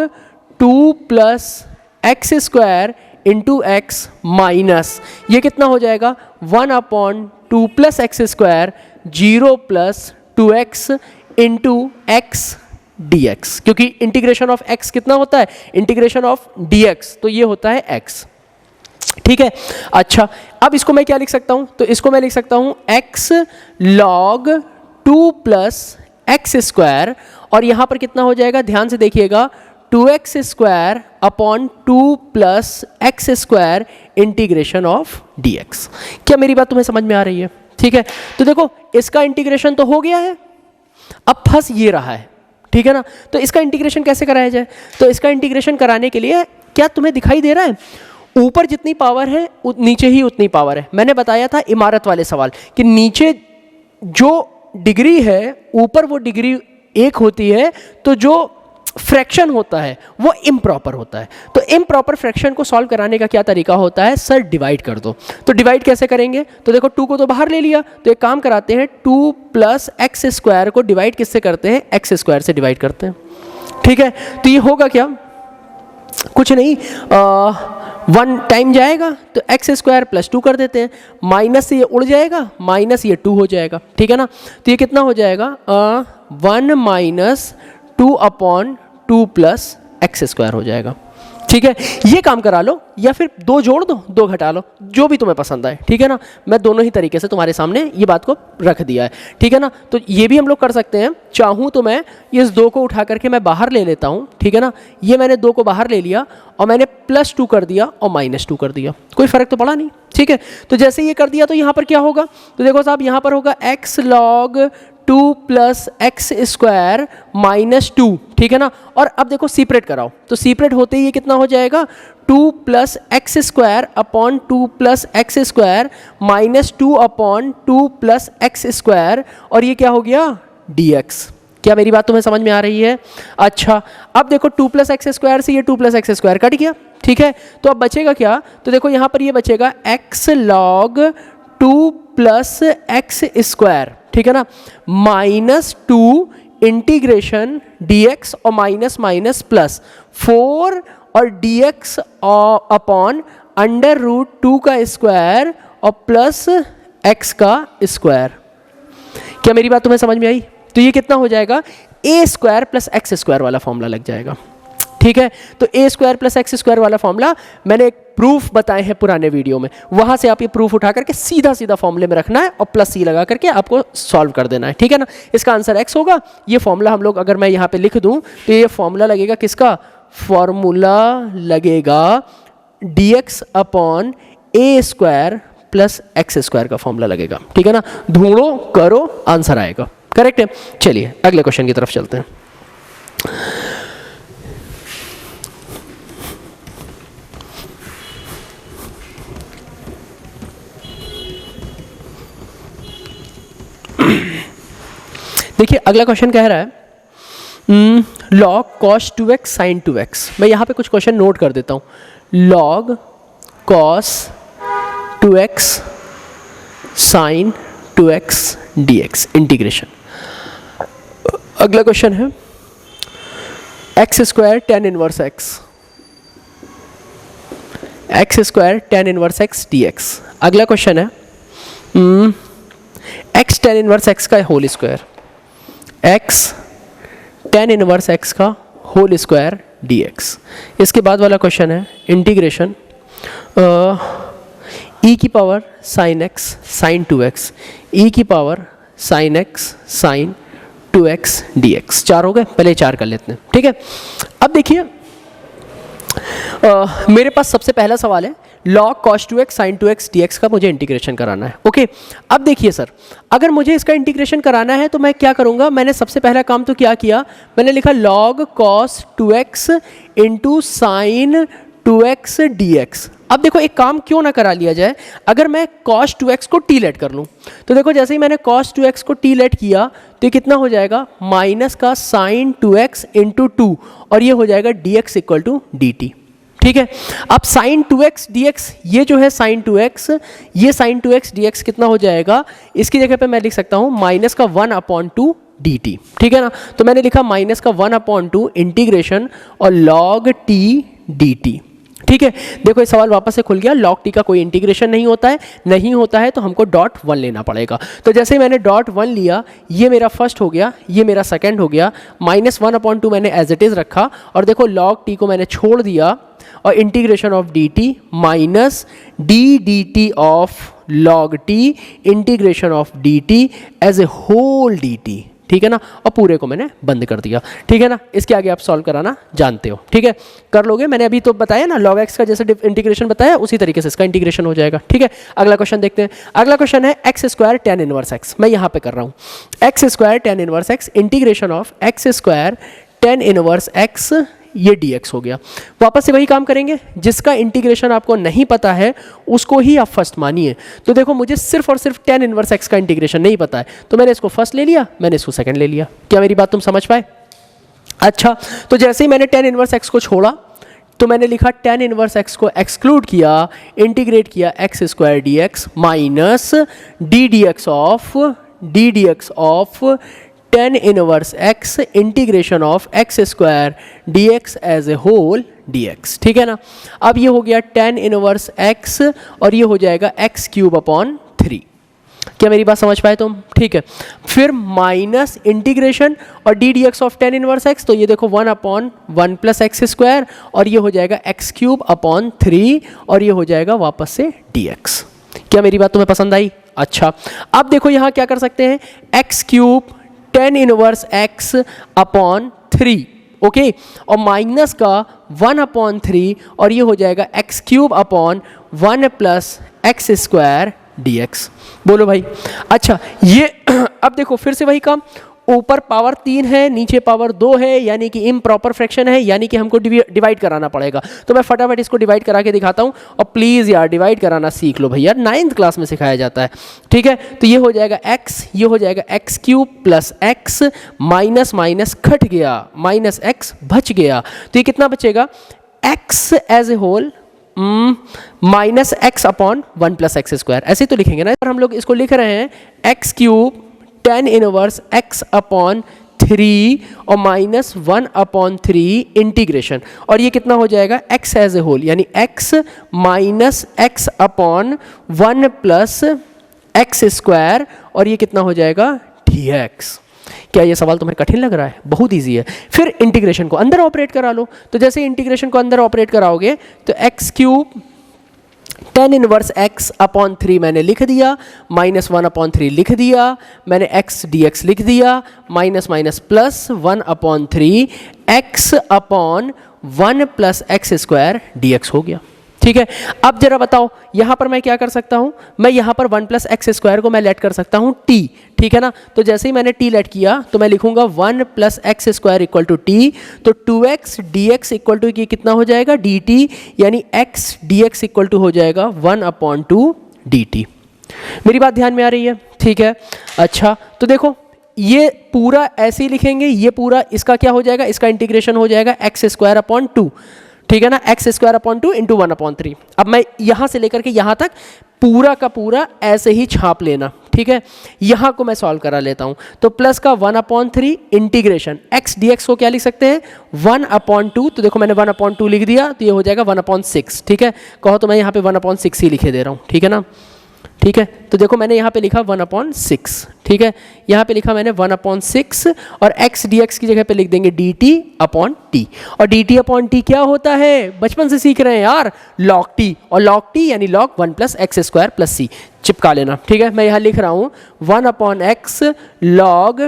2 + x² into x minus ये कितना हो जाएगा 1/2 + x² 0 + 2x into x dx, क्योंकि इंटीग्रेशन ऑफ x कितना होता है, इंटीग्रेशन ऑफ dx, तो ये होता है x, ठीक है। अच्छा अब इसको मैं क्या लिख सकता हूं, तो इसको मैं लिख सकता हूं x log 2 + x², और यहां पर कितना हो जाएगा, ध्यान से देखिएगा 2x² upon 2 + x² integration of dx। क्या मेरी बात तुम्हें समझ में आ रही है, ठीक है। तो देखो इसका इंटीग्रेशन तो हो गया है, अब फंस ये रहा है, ठीक है ना। तो इसका इंटीग्रेशन कैसे कराया जाए, तो इसका इंटीग्रेशन कराने के लिए क्या तुम्हें दिखाई दे रहा है, ऊपर जितनी पावर है नीचे ही उतनी पावर है। मैंने बताया था इमारत वाले सवाल कि नीचे जो डिग्री है ऊपर वो डिग्री 1 होती है, तो जो फ्रैक्शन होता है वो इम्प्रॉपर होता है। तो इम्प्रॉपर फ्रैक्शन को सॉल्व कराने का क्या तरीका होता है, सर डिवाइड कर दो। तो डिवाइड कैसे करेंगे, तो देखो 2 को तो बाहर ले लिया, तो एक काम कराते हैं 2 + x² को डिवाइड किससे करते हैं, x² से डिवाइड करते हैं, ठीक है। तो ये होगा क्या, कुछ नहीं, 1 टाइम जाएगा तो x² + 2 कर देते हैं, माइनस से ये उड़ जाएगा, माइनस ये 2 हो जाएगा, ठीक है ना। तो ये कितना हो जाएगा 1 - 2/2 + x² हो जाएगा, ठीक है। ये काम करा लो या फिर 2 जोड़ दो 2 घटा लो, जो भी तुम्हें पसंद आए, ठीक है ना। मैं दोनों ही तरीके से तुम्हारे सामने ये बात को रख दिया है, ठीक है ना। तो ये भी हम लोग कर सकते हैं, चाहूँ तो मैं इस 2 को उठा करके मैं बाहर ले लेता हूँ, ठीक है ना। ये मैंने 2 को बाहर ले लिया और मैंने +2 कर दिया और -2 कर दिया, कोई फर्क तो पड़ा नहीं, ठीक है। तो जैसे ये कर दिया तो यहाँ पर क्या होगा, तो देखो साहब यहाँ पर होगा x log 2 + x² -2, ठीक है ना। और अब देखो सेपरेट कराओ, तो सेपरेट होते ही ये कितना हो जाएगा 2 + x² अपॉन 2 + x² -2/2 + x², और ये क्या हो गया dx। क्या मेरी बात तुम्हें समझ में आ रही है। अच्छा अब देखो 2 + x² से ये 2 + x² कट गया, ठीक है। तो अब बचेगा क्या, तो देखो यहाँ पर ये बचेगा x log 2 + x², ठीक है ना, -2 इंटीग्रेशन dx और माइनस माइनस प्लस 4 और dx अपॉन अंडर रूट 2 का स्क्वायर और प्लस x का स्क्वायर। क्या मेरी बात तुम्हें समझ में आई? तो ये कितना हो जाएगा, a square plus x square वाला फॉर्मूला लग जाएगा। ठीक है, तो a square plus x square वाला फॉर्मूला मैंने एक प्रूफ बताए हैं पुराने वीडियो में, वहां से आप ये प्रूफ उठा करके सीधा सीधा फॉर्मूले में रखना है और प्लस सी लगा करके आपको सॉल्व कर देना है। ठीक है ना, इसका आंसर x होगा। ये फॉर्मूला हम लोग अगर मैं यहाँ पे लिख दूं तो ये फॉर्मूला लगेगा किसका, फॉर्मूला लगेगा dx upon a square plus x square का फॉर्मूला लगेगा। ठीक है ना, ढूंढो करो आंसर आएगा। करेक्ट है। चलिए अगले क्वेश्चन की तरफ चलते हैं। देखिए अगला क्वेश्चन कह रहा है log cos 2x sin 2x। मैं यहाँ पे कुछ क्वेश्चन नोट कर देता हूँ। log cos 2x sin 2x dx integration. अगला क्वेश्चन है x square tan inverse x, x square tan inverse x dx। अगला क्वेश्चन है x tan इनवर्स x का whole square, x tan inverse x का होल स्क्वायर dx। इसके बाद वाला क्वेश्चन है इंटीग्रेशन e की power sin x sin 2x, e की power sin x sin 2x dx। चार हो गए, पहले चार कर लेते हैं। ठीक है, अब देखिए मेरे पास सबसे पहला सवाल है log cos 2x sin 2x dx का मुझे इंटीग्रेशन कराना है। ओके, अब देखिए सर, अगर मुझे इसका इंटीग्रेशन कराना है तो मैं क्या करूंगा, मैंने सबसे पहला काम तो क्या किया, मैंने लिखा log cos 2x into sine 2x dx। अब देखो एक काम क्यों ना करा लिया जाए, अगर मैं cos 2x को t लेट कर लूँ तो देखो जैसे ही मैंने cos 2x को t लेट किया तो ये कितना हो जाएगा, माइनस का sin 2x इंटू 2 और ये हो जाएगा dx इक्वल टू dt। ठीक है, अब sin 2x dx, ये जो है sin 2x, ये sin 2x dx कितना हो जाएगा, इसकी जगह पे मैं लिख सकता हूँ माइनस का 1/2 dt। ठीक है ना, तो मैंने लिखा माइनस का 1/2 इंटीग्रेशन और log t dt। ठीक है, देखो ये सवाल वापस से खुल गया। log t का कोई इंटीग्रेशन नहीं होता है, नहीं होता है तो हमको डॉट 1 लेना पड़ेगा। तो जैसे ही मैंने डॉट 1 लिया, ये मेरा फर्स्ट हो गया, ये मेरा सेकंड हो गया, माइनस 1/2 मैंने एज इट इज रखा और देखो log t को मैंने छोड़ दिया और integration of dt minus d D T of log t integration of dt as a whole dt। ठीक है ना, और पूरे को मैंने बंद कर दिया। ठीक है ना, इसके आगे आप सॉल्व कराना जानते हो। ठीक है, कर लोगे, मैंने अभी तो बताया ना log x का जैसे इंटीग्रेशन बताया उसी तरीके से इसका इंटीग्रेशन हो जाएगा। ठीक है, अगला क्वेश्चन देखते हैं। अगला क्वेश्चन है x square tan inverse x। मैं यहाँ पे कर रहा हूँ x square tan inverse x integration of x square tan inverse x, ये dx हो गया। वापस से वही काम करेंगे, जिसका इंटीग्रेशन आपको नहीं पता है उसको ही आप फर्स्ट मानिए। तो देखो मुझे सिर्फ और सिर्फ tan इनवर्स x का इंटीग्रेशन नहीं पता है, तो मैंने इसको फर्स्ट ले लिया, मैंने इसको सेकंड ले लिया। क्या मेरी बात तुम समझ पाए? अच्छा, तो जैसे ही मैंने tan इनवर्स x को छोड़ा तो मैंने लिखा tan इनवर्स x को एक्सक्लूड किया, इंटीग्रेट किया x square dx minus d D x of tan inverse x integration of x square dx as a whole dx। ठीक है ना, अब ये हो गया tan इनवर्स x और ये हो जाएगा x क्यूब अपॉन 3। क्या मेरी बात समझ पाए तुम? ठीक है, फिर माइनस इंटीग्रेशन और D D x of tan inverse x, तो ये देखो 1/1 प्लस एक्स स्क्वायर और ये हो जाएगा x क्यूब अपॉन 3 और ये हो जाएगा वापस से dx। क्या मेरी बात तुम्हें पसंद आई? अच्छा, अब देखो यहाँ क्या कर सकते हैं, x cube tan inverse x upon 3, okay, और माइनस का 1/3 और ये हो जाएगा x cube upon 1 plus x square dx। बोलो भाई। अच्छा, ये अब देखो फिर से वही काम, ऊपर पावर 3 है, नीचे पावर 2 है, यानी कि इम्प्रॉपर फ्रैक्शन है, यानी कि हमको डिवाइड कराना पड़ेगा। तो मैं फटाफट इसको डिवाइड करा के दिखाता हूँ और प्लीज़ यार डिवाइड कराना सीख लो भैया, 9th क्लास में सिखाया जाता है। ठीक है, तो ये हो जाएगा x, ये हो जाएगा x cube plus x, minus minus cut गया, माइनस x बच गया, तो ये कितना बचेगा, x as a whole minus x upon 1 plus x square, ऐसे तो लिखेंगे ना। हम लोग इसको लिख रहे हैं x cube tan inverse x upon 3 और -1/3 इंटीग्रेशन, और ये कितना हो जाएगा x एज ए होल, यानी x minus x upon 1 plus x square, और ये कितना हो जाएगा dx। क्या ये सवाल तुम्हें कठिन लग रहा है? बहुत इजी है। फिर इंटीग्रेशन को अंदर ऑपरेट करा लो, तो जैसे इंटीग्रेशन को अंदर ऑपरेट कराओगे तो x³ tan inverse x upon 3 मैंने लिख दिया, -1/3 लिख दिया, मैंने x dx लिख दिया, minus minus plus 1/3 x upon 1 plus x square dx हो गया। ठीक है, अब जरा बताओ यहाँ पर मैं क्या कर सकता हूँ, मैं यहाँ पर 1 प्लस एक्स स्क्वायर को मैं लेट कर सकता हूँ t, ठीक है ना। तो जैसे ही मैंने t लेट किया तो मैं लिखूंगा 1 plus x square equal to t, तो 2x dx इक्वल टू कितना हो जाएगा dt, यानी x dx इक्वल टू हो जाएगा 1/2 dt। मेरी बात ध्यान में आ रही है? ठीक है, अच्छा तो देखो ये पूरा ऐसे ही लिखेंगे, ये पूरा इसका क्या हो जाएगा, इसका इंटीग्रेशन हो जाएगा x²/2, ठीक है ना, x²/2 इंटू 1/3। अब मैं यहाँ से लेकर के यहाँ तक पूरा का पूरा ऐसे ही छाप लेना, ठीक है। यहाँ को मैं सॉल्व करा लेता हूँ, तो प्लस का 1/3 इंटीग्रेशन x dx को क्या लिख सकते हैं 1/2, तो देखो मैंने 1/2 लिख दिया, तो ये हो जाएगा 1/6, ठीक है। कहो तो मैं यहाँ पे 1/6 ही लिखे दे रहा हूँ, ठीक है ना, ठीक है। तो देखो मैंने यहाँ पे लिखा 1/6, ठीक है, यहाँ पे लिखा मैंने 1/6, और x dx की जगह पे लिख देंगे dt/t, और dt/t क्या होता है, बचपन से सीख रहे हैं यार, log t, और log t यानी log 1 plus x square plus C, चिपका लेना, ठीक है। मैं यहाँ लिख रहा हूँ 1/x log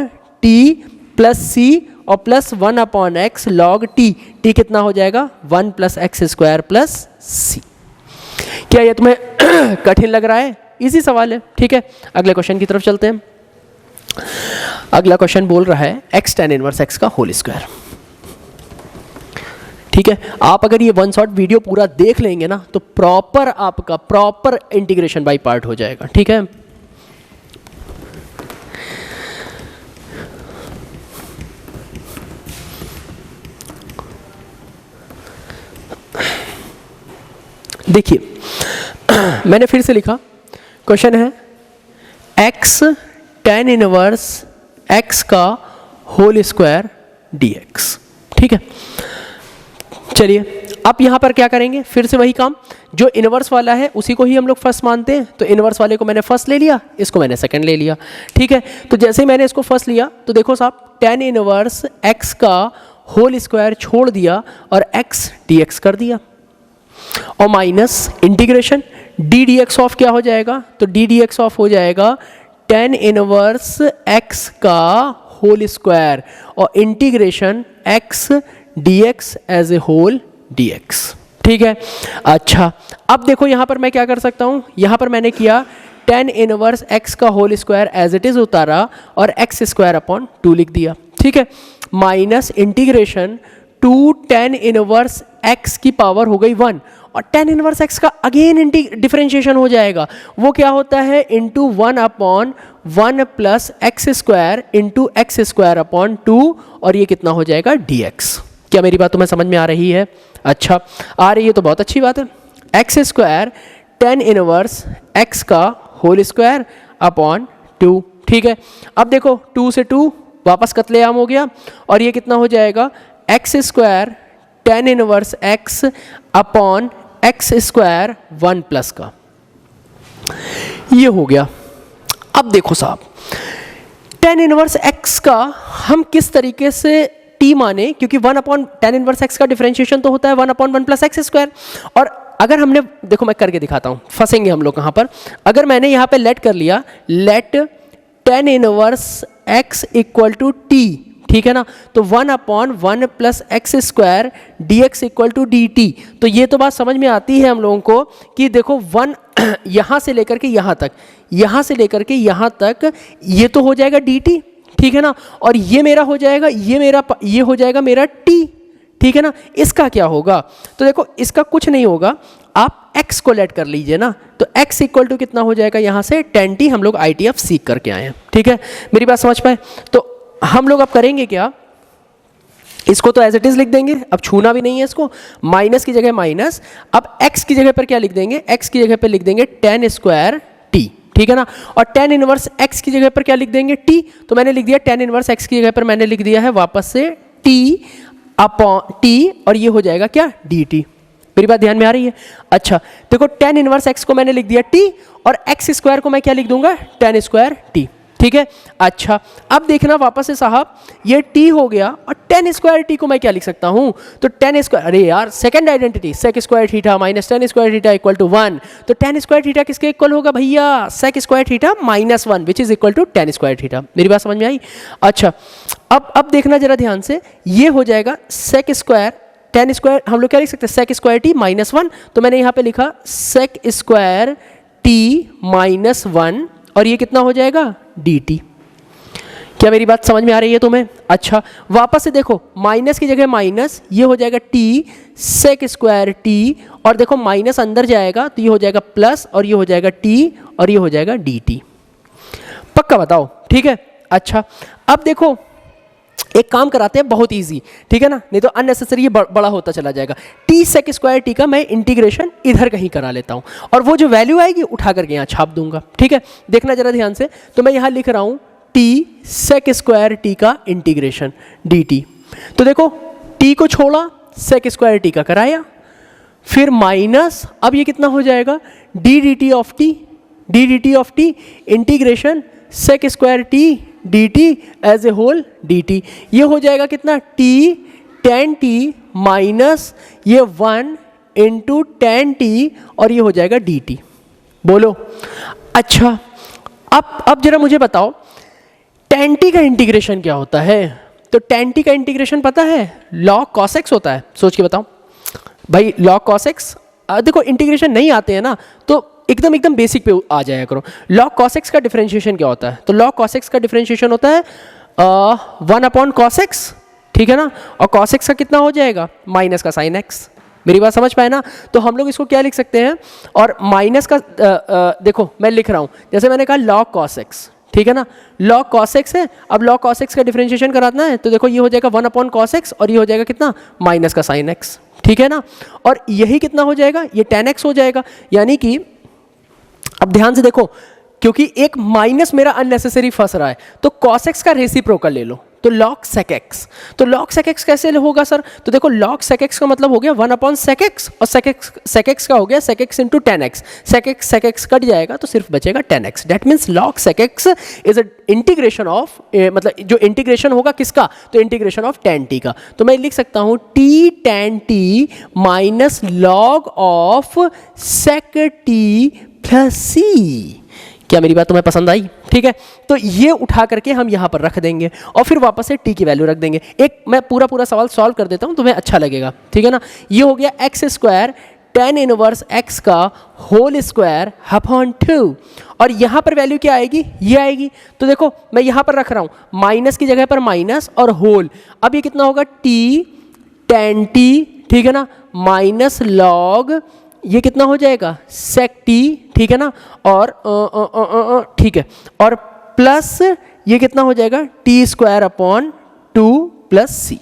t प्लस सी, और plus 1/x log t, t कितना हो जाएगा 1 प्लस एक्स स्क्वायर प्लस सी। क्या ये तुम्हें कठिन लग रहा है? इजी सवाल है, ठीक है। अगले क्वेश्चन की तरफ चलते हैं। अगला क्वेश्चन बोल रहा है x tan इनवर्स x का होल स्क्वायर, ठीक है। आप अगर ये वन शॉट वीडियो पूरा देख लेंगे ना तो प्रॉपर आपका प्रॉपर इंटीग्रेशन बाय पार्ट हो जाएगा, ठीक है। देखिए मैंने फिर से लिखा, क्वेश्चन है x tan इनवर्स x का होल स्क्वायर dx, ठीक है। चलिए अब यहाँ पर क्या करेंगे, फिर से वही काम, जो इनवर्स वाला है उसी को ही हम लोग फर्स्ट मानते हैं, तो इनवर्स वाले को मैंने फर्स्ट ले लिया, इसको मैंने सेकंड ले लिया, ठीक है। तो जैसे ही मैंने इसको फर्स्ट लिया तो देखो साहब tan इनवर्स x का होल स्क्वायर छोड़ दिया और x dx कर दिया, और minus integration D D x of क्या हो जाएगा, तो डी डी एक्स ऑफ हो जाएगा tan इनवर्स x का होल स्क्वायर और integration x dx as a whole dx, ठीक है। अच्छा अब देखो यहाँ पर मैं क्या कर सकता हूँ, यहाँ पर मैंने किया tan इनवर्स x का whole square as it is उतारा और x²/2 लिख दिया, ठीक है, minus integration 2 tan inverse x की पावर हो गई 1, और tan इनवर्स x का अगेन डिफरेंशिएशन हो जाएगा, वो क्या होता है into 1/1 plus x square into x²/2, और ये कितना हो जाएगा dx। क्या मेरी बात तुम्हें समझ में आ रही है? अच्छा आ रही है तो बहुत अच्छी बात है। x² tan इनवर्स x का होल स्क्वायर अपॉन 2, ठीक है। अब देखो 2 से 2 वापस कत्लेआम हो गया, और ये कितना हो जाएगा x² tan inverse x upon x² 1 plus का, ये हो गया। अब देखो साहब tan इनवर्स x का हम किस तरीके से t माने, क्योंकि 1/tan इनवर्स x का डिफरेंशिएशन तो होता है 1/1 प्लस एक्स स्क्वायर, और अगर हमने देखो मैं करके दिखाता हूँ, फंसेंगे हम लोग कहाँ पर। अगर मैंने यहाँ पे लेट कर लिया, let tan inverse x equal to t, ठीक है ना, तो 1/1 plus x square dx equal to dt, तो ये तो बात समझ में आती है हम लोगों को कि देखो 1 यहाँ से लेकर के यहाँ तक, यहाँ से लेकर के यहाँ तक ये तो हो जाएगा dt, ठीक है ना, और ये मेरा हो जाएगा, ये हो जाएगा मेरा t, ठीक है ना। इसका क्या होगा, तो देखो इसका कुछ नहीं होगा, आप x को लेट कर लीजिए ना, तो x इक्वल टू कितना हो जाएगा यहाँ से tan t, हम लोग ITF सीख करके आए हैं, ठीक है, मेरी बात समझ पाए। तो हम लोग अब करेंगे क्या, इसको तो एज इट इज लिख देंगे, अब छूना भी नहीं है इसको, माइनस की जगह माइनस, अब x की जगह पर क्या लिख देंगे, x की जगह पर लिख देंगे tan² t, ठीक है ना। और tan इनवर्स x की जगह पर क्या लिख देंगे, t। तो मैंने लिख दिया tan इनवर्स x की जगह पर मैंने लिख दिया है वापस से t अपॉन t, और ये हो जाएगा क्या, dt। मेरी बात ध्यान में आ रही है? अच्छा देखो tan इनवर्स x को मैंने लिख दिया t, और x स्क्वायर को मैं क्या लिख दूंगा, tan स्क्वायर t। ठीक है। अच्छा अब देखना वापस से साहब, ये t हो गया, और tan स्क्वायर t को मैं क्या लिख सकता हूं, तो tan स्क्वायर, अरे यार second identity, sec square theta minus tan square theta equal to 1। तो tan स्क्वायर थीटा किसके इक्वल होगा भैया, sec square theta minus 1 which is equal to tan square theta. मेरी बात समझ में आई? अच्छा अब देखना जरा ध्यान से, ये हो जाएगा sec स्क्वायर tan स्क्वायर, हम लोग क्या लिख सकते हैं, sec स्क्वायर t माइनस 1। तो मैंने यहाँ पे लिखा sec स्क्वायर t माइनस 1, और ये कितना हो जाएगा, dt। क्या मेरी बात समझ में आ रही है तुम्हें? अच्छा वापस से देखो, माइनस की जगह माइनस, ये हो जाएगा t sec स्क्वायर t, और देखो माइनस अंदर जाएगा तो ये हो जाएगा प्लस, और ये हो जाएगा t, और ये हो जाएगा dt। पक्का बताओ? ठीक है। अच्छा अब देखो एक काम कराते हैं बहुत इजी, ठीक है ना, नहीं तो अननेसेसरी ये बड़ा होता चला जाएगा। t sec स्क्वायर t का मैं इंटीग्रेशन इधर कहीं करा लेता हूँ, और वो जो वैल्यू आएगी उठा करके यहाँ छाप दूंगा। ठीक है, देखना जरा ध्यान से, तो मैं यहाँ लिख रहा हूँ t sec स्क्वायर t का इंटीग्रेशन dt। तो देखो t को छोड़ा, sec स्क्वायर t का कराया, फिर माइनस, अब ये कितना हो जाएगा, d dt of t integration sec square t dt as a whole dt। ये हो जाएगा कितना, t tan t माइनस ये 1 इंटू tan t, और ये हो जाएगा dt। बोलो। अच्छा अब जरा मुझे बताओ tan t का इंटीग्रेशन क्या होता है? तो tan t का इंटीग्रेशन पता है, log cos x होता है। सोच के बताओ भाई, log cos x, देखो इंटीग्रेशन नहीं आते हैं ना, तो एकदम बेसिक पे आ जाया करो। log cos x का डिफरेंशिएशन क्या होता है? तो log cos x का डिफरेंशिएशन होता है 1 अपॉन cos x, ठीक है ना, और cos x का कितना हो जाएगा, माइनस का sin x। मेरी बात समझ पाए ना? तो हम लोग इसको क्या लिख सकते हैं, और माइनस का देखो मैं लिख रहा हूँ, जैसे मैंने कहा log cos x, ठीक है ना, log cos x है। अब log cos x का डिफरेंशिएशन कराना है, तो देखो ये हो जाएगा 1 अपॉन cos x, और ये हो जाएगा कितना, माइनस का sin x। ठीक है ना, और यही कितना हो जाएगा, ये tan x हो जाएगा। यानी कि अब ध्यान से देखो, क्योंकि एक माइनस मेरा अननेसेसरी फंस रहा है, तो cos x का रेसिप्रोकल ले लो, तो log sec x। तो log sec x कैसे होगा सर? तो देखो log sec x का मतलब हो गया 1 अपॉन sec x, और sec x का हो गया sec x into tan x। sec x cut जाएगा तो सिर्फ बचेगा tan x। That means log sec x is a integration of, मतलब जो इंटीग्रेशन होगा किसका, तो इंटीग्रेशन ऑफ tan t का। तो मैं लिख सकता हूँ t tan t minus log of sec t plus c। क्या मेरी बात तुम्हें पसंद आई? ठीक है, तो ये उठा करके हम यहाँ पर रख देंगे, और फिर वापस से t की वैल्यू रख देंगे। एक मैं पूरा सवाल सॉल्व कर देता हूँ, तुम्हें अच्छा लगेगा। ठीक है ना, ये हो गया x square tan inverse x का होल स्क्वायर अपॉन 2, और यहाँ पर वैल्यू क्या आएगी, ये आएगी। तो देखो मैं यहाँ पर रख रहा हूँ, माइनस की जगह पर माइनस और होल। अब ये कितना होगा, t tan t, ठीक है ना, माइनस लॉग, ये कितना हो जाएगा, sec t, ठीक है ना, और ठीक है, और प्लस ये कितना हो जाएगा, t square upon 2 plus c।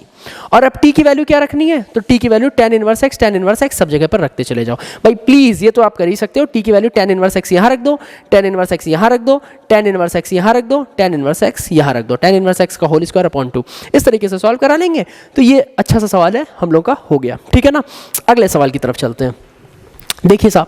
और अब t की वैल्यू क्या रखनी है, तो t की वैल्यू tan इनवर्स x सब जगह पर रखते चले जाओ भाई प्लीज। ये तो आप कर ही सकते हो, t की वैल्यू tan इनवर्स x यहाँ रख दो, tan इनवर्स x यहाँ रख दो, tan इनवर्स x यहाँ रख दो, tan इनवर्स x यहाँ रख दो, tan इनवर्स x का होल स्क्वायर अपॉन 2। इस तरीके से सॉल्व करा लेंगे तो ये अच्छा सा सवाल है हम लोग का हो गया। ठीक है ना, अगले सवाल की तरफ चलते हैं। देखिए साहब,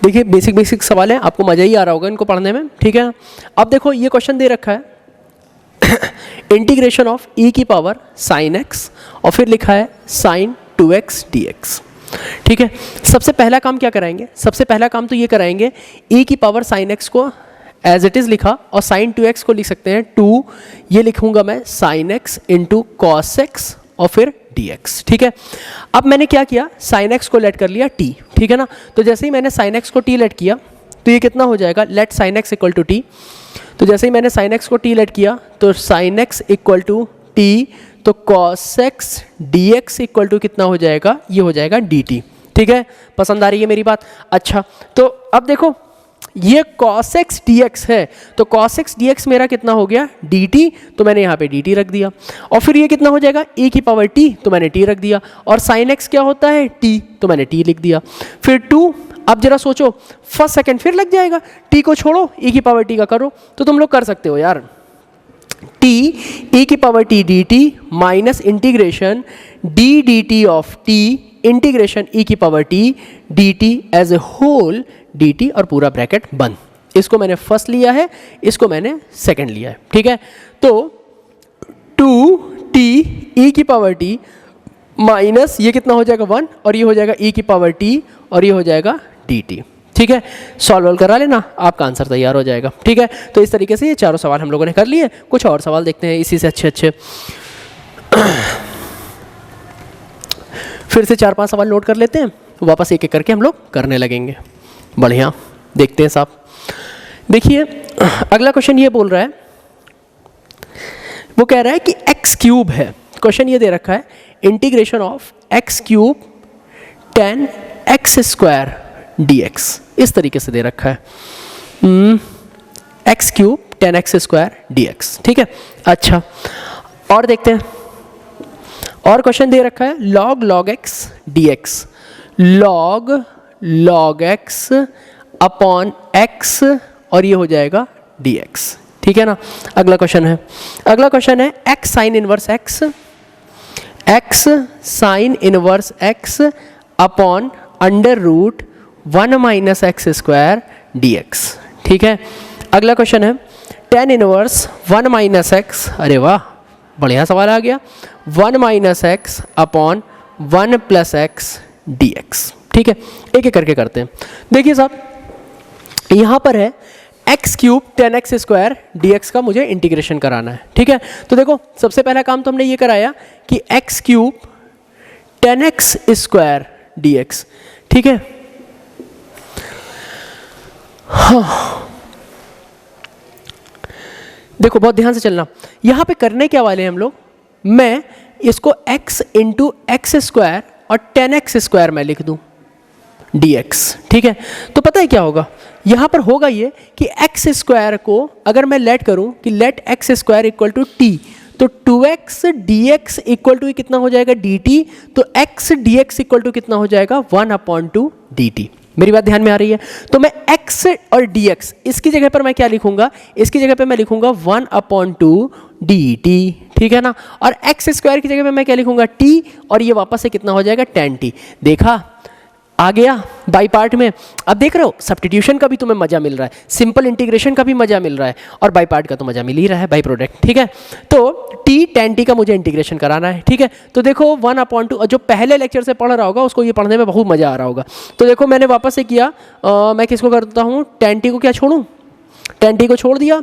देखिए बेसिक सवाल है, आपको मजा ही आ रहा होगा इनको पढ़ने में। ठीक है, अब देखो ये क्वेश्चन दे रखा है इंटीग्रेशन ऑफ e की पावर साइन x, और फिर लिखा है साइन 2x dx। ठीक है, सबसे पहला काम क्या कराएंगे, सबसे पहला काम तो ये कराएंगे e की पावर साइन x को एज इट इज़ लिखा, और साइन 2x को लिख सकते हैं 2, ये लिखूंगा मैं sine x into cos x और फिर dx। ठीक है, अब मैंने क्या किया, साइन x को लेट कर लिया t। ठीक है ना, तो जैसे ही मैंने साइन x को t लेट किया तो ये कितना हो जाएगा, let sine x equal to t। तो जैसे ही मैंने साइन x को t लेट किया तो sine x equal to t, तो cos x dx equal to कितना हो जाएगा, ये हो जाएगा dt। ठीक है, पसंद आ रही है मेरी बात? अच्छा, तो अब देखो ये cos x dx है, तो cos x dx मेरा कितना हो गया dt, तो मैंने यहाँ पे dt रख दिया। और फिर ये कितना हो जाएगा e की पावर t, तो मैंने t रख दिया। और sin x क्या होता है t, तो मैंने t लिख दिया। फिर 2, अब जरा सोचो, फर्स्ट सेकंड फिर लग जाएगा, t को छोड़ो e की पावर t का करो, तो तुम लोग कर सकते हो यार। t e की power t dt minus integration d dt of t integration e की power t dt as a whole dt और पूरा ब्रैकेट बंद। इसको मैंने फर्स्ट लिया है, इसको मैंने सेकंड लिया है। ठीक है, तो 2t e की पावर t माइनस ये कितना हो जाएगा 1, और ये हो जाएगा e की पावर t, और ये हो जाएगा dt। ठीक है, सॉल्व करा लेना, आपका आंसर तैयार हो जाएगा। ठीक है, तो इस तरीके से ये चारों सवाल हम लोगों ने कर लिए। कुछ और सवाल देखते हैं इसी से अच्छे फिर से 4-5 सवाल नोट कर लेते हैं, वापस एक एक करके हम लोग करने लगेंगे। बढ़िया, देखते हैं साहब। देखिए अगला क्वेश्चन ये बोल रहा है, वो कह रहा है कि x क्यूब है, क्वेश्चन ये दे रखा है integration of x cube 10x square dx, इस तरीके से दे रखा है x cube 10x square dx। ठीक है, अच्छा और देखते हैं, और क्वेश्चन दे रखा है log x dx, log x upon x, और ये हो जाएगा dx। ठीक है ना, अगला क्वेश्चन है x sine inverse x upon under root 1 minus x square dx। ठीक है, अगला क्वेश्चन है tan इनवर्स 1 माइनस एक्स, अरे वाह बढ़िया सवाल आ गया, 1 minus x upon 1 plus x dx। ठीक है, एक एक करके करते हैं। देखिए साहब, यहाँ पर है x cube 10x square dx का मुझे इंटीग्रेशन कराना है। ठीक है, तो देखो सबसे पहला काम तो हमने ये कराया कि x cube 10x square dx। ठीक है, हाँ देखो बहुत ध्यान से चलना, यहाँ पे करने क्या वाले हैं हम लोग, मैं इसको x इंटू एक्स स्क्वायर और 10x स्क्वायर मैं लिख दूँ dx। ठीक है, तो पता है क्या होगा, यहाँ पर होगा ये कि x स्क्वायर को अगर मैं लेट करूँ कि let x square equal to t, तो 2x dx इक्वल टू कितना हो जाएगा dt, तो x dx इक्वल टू कितना हो जाएगा 1/2 dt। मेरी बात ध्यान में आ रही है? तो मैं x और dx, इसकी जगह पर मैं क्या लिखूंगा, इसकी जगह पर मैं लिखूंगा 1/2 dt। ठीक है ना, और x स्क्वायर की जगह पे मैं क्या लिखूंगा t, और ये वापस से कितना हो जाएगा tan t। देखा आ गया बाई पार्ट में। अब देख रहे हो सब्स्टिट्यूशन का भी तुम्हें मजा मिल रहा है, सिंपल इंटीग्रेशन का भी मजा मिल रहा है, और बाई पार्ट का तो मजा मिल ही रहा है, बाई प्रोडक्ट। ठीक है, तो t tan t का मुझे इंटीग्रेशन कराना है। ठीक है, तो देखो 1/2, जो पहले लेक्चर से पढ़ रहा होगा उसको ये पढ़ने में बहुत मजा आ रहा होगा। तो देखो मैंने वापस से किया, मैं किसको करता हूँ, tan t को क्या छोड़ूँ, tan t को छोड़ दिया।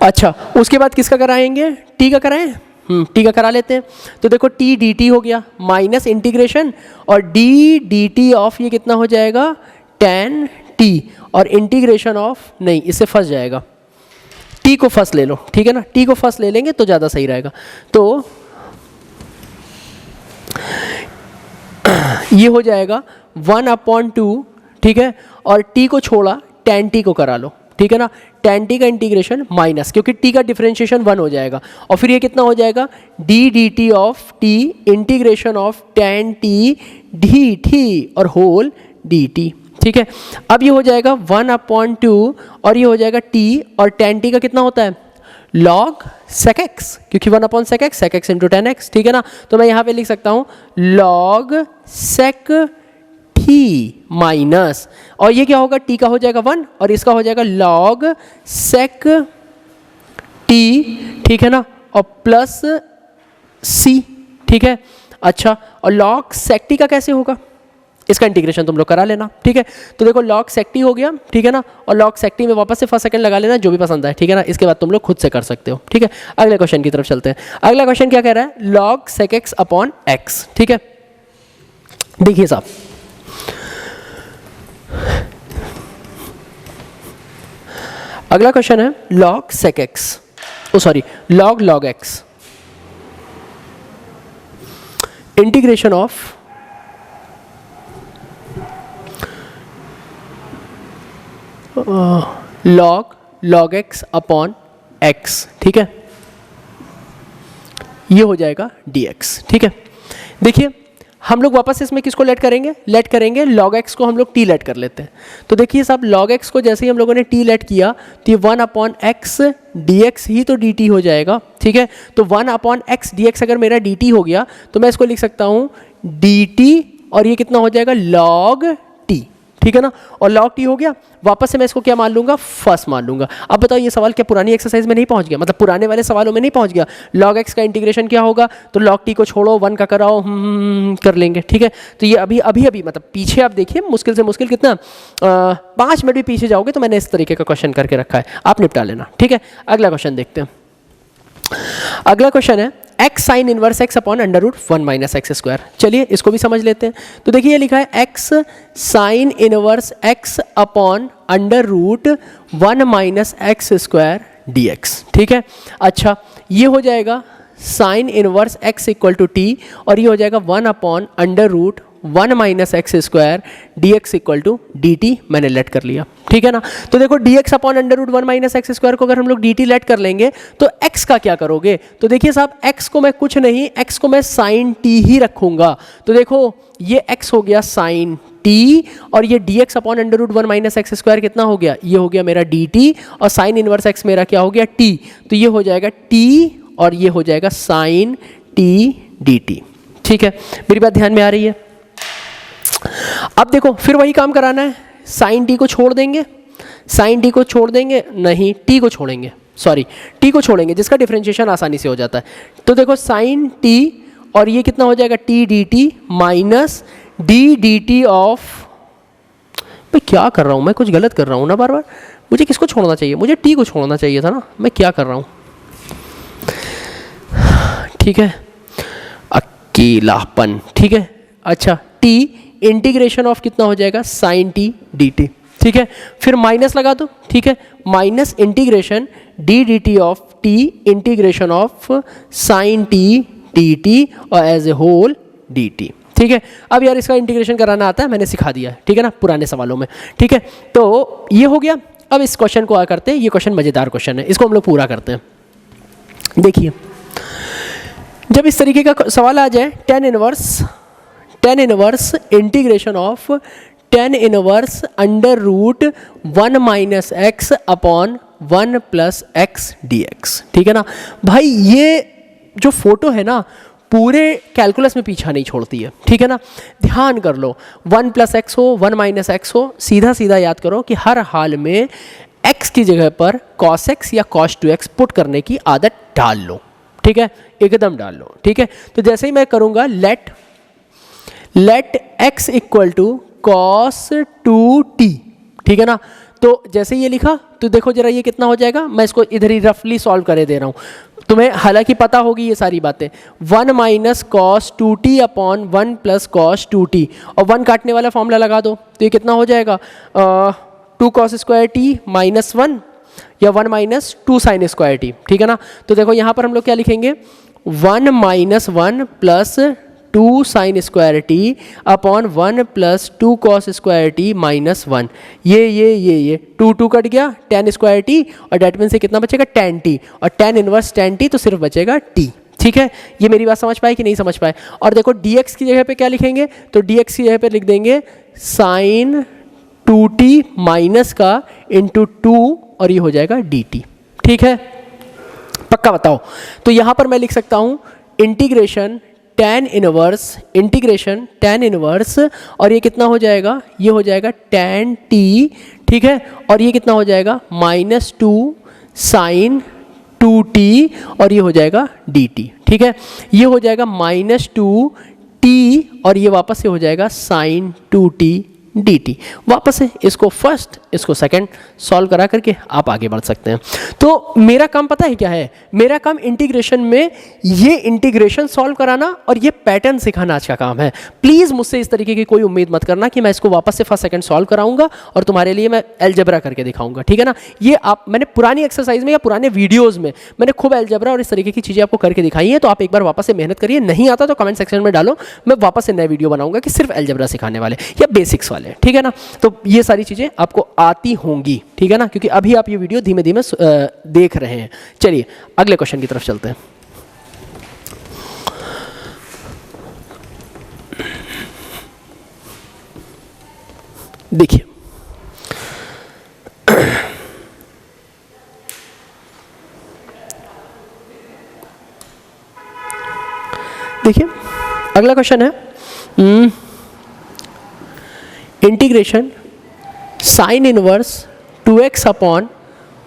अच्छा, उसके बाद किसका कराएंगे, t का कराएं, टी का करा लेते हैं। तो देखो टी डी टी हो गया माइनस इंटीग्रेशन, और डी डी टी ऑफ ये कितना हो जाएगा tan टी, और इंटीग्रेशन ऑफ नहीं, इससे फंस जाएगा, टी को फर्स्ट ले लो। ठीक है ना, टी को फर्स्ट ले लेंगे तो ज़्यादा सही रहेगा। तो ये हो जाएगा 1/2। ठीक है, और टी को छोड़ा, tan टी को करा लो। ठीक है ना, tan t का इंटीग्रेशन माइनस, क्योंकि t का डिफरेंशिएशन 1 हो जाएगा, और फिर ये कितना हो जाएगा D D T of t integration of tan t D T और होल डी टी। ठीक है, अब ये हो जाएगा 1/2, और ये हो जाएगा t, और tan t का कितना होता है log sec x, क्योंकि 1/sec x into tan x। ठीक है ना, तो मैं यहाँ पे लिख सकता हूँ log sec t माइनस, और ये क्या होगा t का हो जाएगा 1, और इसका हो जाएगा log sec t। ठीक है ना, और प्लस c। ठीक है, अच्छा, और log sec t का कैसे होगा, इसका इंटीग्रेशन तुम लोग करा लेना। ठीक है, तो देखो log sec t हो गया। ठीक है ना, और log sec t में वापस से फर्स्ट सेकंड लगा लेना, जो भी पसंद आए। ठीक है ना, इसके बाद तुम लोग खुद से कर सकते हो। ठीक है, अगले क्वेश्चन की तरफ चलते हैं। अगला क्वेश्चन क्या कह रहा है, log sec x upon x। ठीक है, देखिए साहब, अगला क्वेश्चन है log sec x, log x। Integration of log x upon x, ठीक है, ये हो जाएगा dx, ठीक है। देखिए हम लोग वापस इसमें किसको लेट करेंगे, लेट करेंगे log x को हम लोग t लेट कर लेते हैं। तो देखिए साहब log x को जैसे ही हम लोगों ने t लेट किया तो ये 1 अपॉन x dx ही तो dt हो जाएगा, ठीक है। तो 1 अपॉन x dx अगर मेरा dt हो गया तो मैं इसको लिख सकता हूँ dt, और ये कितना हो जाएगा log t, ठीक है ना। और log t हो गया, वापस से मैं इसको क्या मान लूंगा, फर्स्ट मान लूंगा। अब बताओ ये सवाल क्या पुरानी एक्सरसाइज में नहीं पहुंच गया, मतलब पुराने वाले सवालों में नहीं पहुंच गया। log x का इंटीग्रेशन क्या होगा, तो log t को छोड़ो 1 का कराओ, कर लेंगे, ठीक है। तो ये अभी मतलब पीछे आप देखिए मुश्किल से मुश्किल कितना 5 मिनट भी पीछे जाओगे तो मैंने इस तरीके का क्वेश्चन करके रखा है, आप निपटा लेना, ठीक है। अगला क्वेश्चन देखते हैं। अगला क्वेश्चन है x sine inverse x upon under root 1 minus x square. चलिए इसको भी समझ लेते हैं। तो देखिए ये लिखा है x sine inverse x upon under root 1 minus x square dx, ठीक है। अच्छा ये हो जाएगा sine inverse x equal to t, और ये हो जाएगा 1 upon under root 1 minus x square dx equal to dt, मैंने लेट कर लिया, ठीक है ना। तो देखो dx upon under root 1 minus x square को अगर हम लोग dt लेट कर लेंगे तो x का क्या करोगे, तो देखिए साहब x को मैं कुछ नहीं, x को मैं साइन t ही रखूंगा। तो देखो ये x हो गया साइन t, और ये dx upon under root 1 minus x square कितना हो गया, ये हो गया मेरा dt, और साइन इनवर्स x मेरा क्या हो गया t, तो ये हो जाएगा t और ये हो जाएगा साइन t dt, ठीक है। मेरी बात ध्यान में आ रही है। अब देखो फिर वही काम कराना है, साइन टी को छोड़ देंगे, साइन टी को छोड़ देंगे, नहीं टी को छोड़ेंगे, सॉरी टी को छोड़ेंगे, जिसका डिफरेंशिएशन आसानी से हो जाता है। तो देखो साइन टी, और ये कितना हो जाएगा T D T minus d D T of, मैं क्या कर रहा हूँ, मैं कुछ गलत कर रहा हूँ ना बार बार। मुझे किसको छोड़ना चाहिए, मुझे टी को छोड़ना चाहिए था ना, मैं क्या कर रहा हूँ, ठीक है, अकेलापन, ठीक है। अच्छा टी इंटीग्रेशन ऑफ कितना हो जाएगा साइन टी डी टी, ठीक है। फिर माइनस लगा दो, ठीक है, minus integration D D T of T integration of sine T D T और as a whole D T, ठीक है। अब यार इसका इंटीग्रेशन कराना आता है, मैंने सिखा दिया है, ठीक है ना, पुराने सवालों में, ठीक है। तो ये हो गया। अब इस क्वेश्चन को करते हैं, ये क्वेश्चन मज़ेदार क्वेश्चन है, इसको हम लोग पूरा करते हैं। देखिए जब इस तरीके का सवाल आ जाए, tan inverse integration of tan inverse under root 1 minus x upon 1 plus x d x, ठीक है ना भाई। ये जो फोटो है ना पूरे कैलकुलस में पीछा नहीं छोड़ती है, ठीक है ना। ध्यान कर लो, 1 प्लस एक्स हो 1 माइनस एक्स हो, सीधा सीधा याद करो कि हर हाल में x की जगह पर cos x या cos 2x पुट करने की आदत डाल लो, ठीक है, एकदम डाल लो, ठीक है। तो जैसे ही मैं करूँगा let x equal to cos 2t, ठीक है ना। तो जैसे ये लिखा तो देखो जरा ये कितना हो जाएगा, मैं इसको इधर ही रफली सॉल्व करे दे रहा हूँ, तुम्हें हालांकि पता होगी ये सारी बातें। 1 minus cos 2t upon 1 plus cos 2t, और 1 काटने वाला फॉर्मूला लगा दो तो ये कितना हो जाएगा 2 कॉस स्क्वायर टी माइनस 1 या 1 माइनस 2 साइन स्क्वायर टी, ठीक है ना। तो देखो यहाँ पर हम लोग क्या लिखेंगे 1 minus 1 plus 2 sine square T upon 1 plus 2 cos square t minus 1। ये 2 कट गया, टेन स्क्वायर टी, और डेट मीन से कितना बचेगा टेन टी, और टेन इनवर्स टेन टी तो सिर्फ बचेगा टी, ठीक है। ये मेरी बात समझ पाए कि नहीं समझ पाए। और देखो dx की जगह पे क्या लिखेंगे, तो dx की जगह पे लिख देंगे साइन 2t माइनस का इंटू 2, और ये हो जाएगा dt, ठीक है, पक्का बताओ। तो यहाँ पर मैं लिख सकता हूँ इंटीग्रेशन tan इनवर्स, और ये कितना हो जाएगा, ये हो जाएगा tan t, ठीक है, और ये कितना हो जाएगा माइनस 2 साइन 2t, और ये हो जाएगा dt, ठीक है। ये हो जाएगा माइनस 2t, और ये वापस से हो जाएगा साइन 2t dt। वापस से इसको फर्स्ट इसको सेकंड सॉल्व करा करके आप आगे बढ़ सकते हैं। तो मेरा काम पता है क्या है, मेरा काम इंटीग्रेशन में ये इंटीग्रेशन सॉल्व कराना और ये पैटर्न सिखाना आज का काम है। प्लीज़ मुझसे इस तरीके की कोई उम्मीद मत करना कि मैं इसको वापस से फर्स्ट सेकंड सॉल्व कराऊंगा और तुम्हारे लिए मैं अलजेब्रा करके दिखाऊंगा, ठीक है ना। ये आप मैंने पुरानी एक्सरसाइज में या पुराने वीडियोज़ में मैंने खूब अलजेब्रा और इस तरीके की चीज़ें आपको करके दिखाई है, तो आप एक बार वापस से मेहनत करिए। नहीं आता तो कमेंट सेक्शन में डालो, मैं वापस से नए वीडियो बनाऊंगा कि सिर्फ अलजेब्रा सिखाने वाले या बेसिक्स वाले, ठीक है ना। तो ये सारी चीज़ें आपको आती होंगी, ठीक है ना, क्योंकि अभी आप ये वीडियो धीमे धीमे देख रहे हैं। चलिए अगले क्वेश्चन की तरफ चलते हैं। देखिए देखिए अगला क्वेश्चन है integration sine inverse 2x upon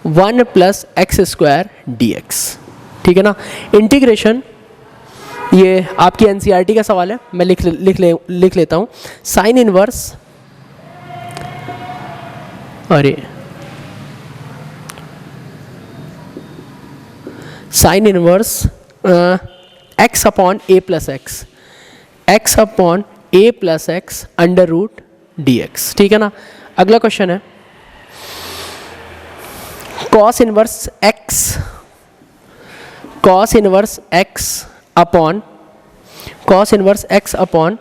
1 plus x square dx, ठीक है ना। इंटीग्रेशन ये आपकी एनसीईआरटी का सवाल है, मैं लिख लेता हूँ। साइन इनवर्स, अरे sine inverse x upon a plus x, x upon a plus x under root dx, ठीक है ना। अगला क्वेश्चन है cos inverse x upon cos inverse x upon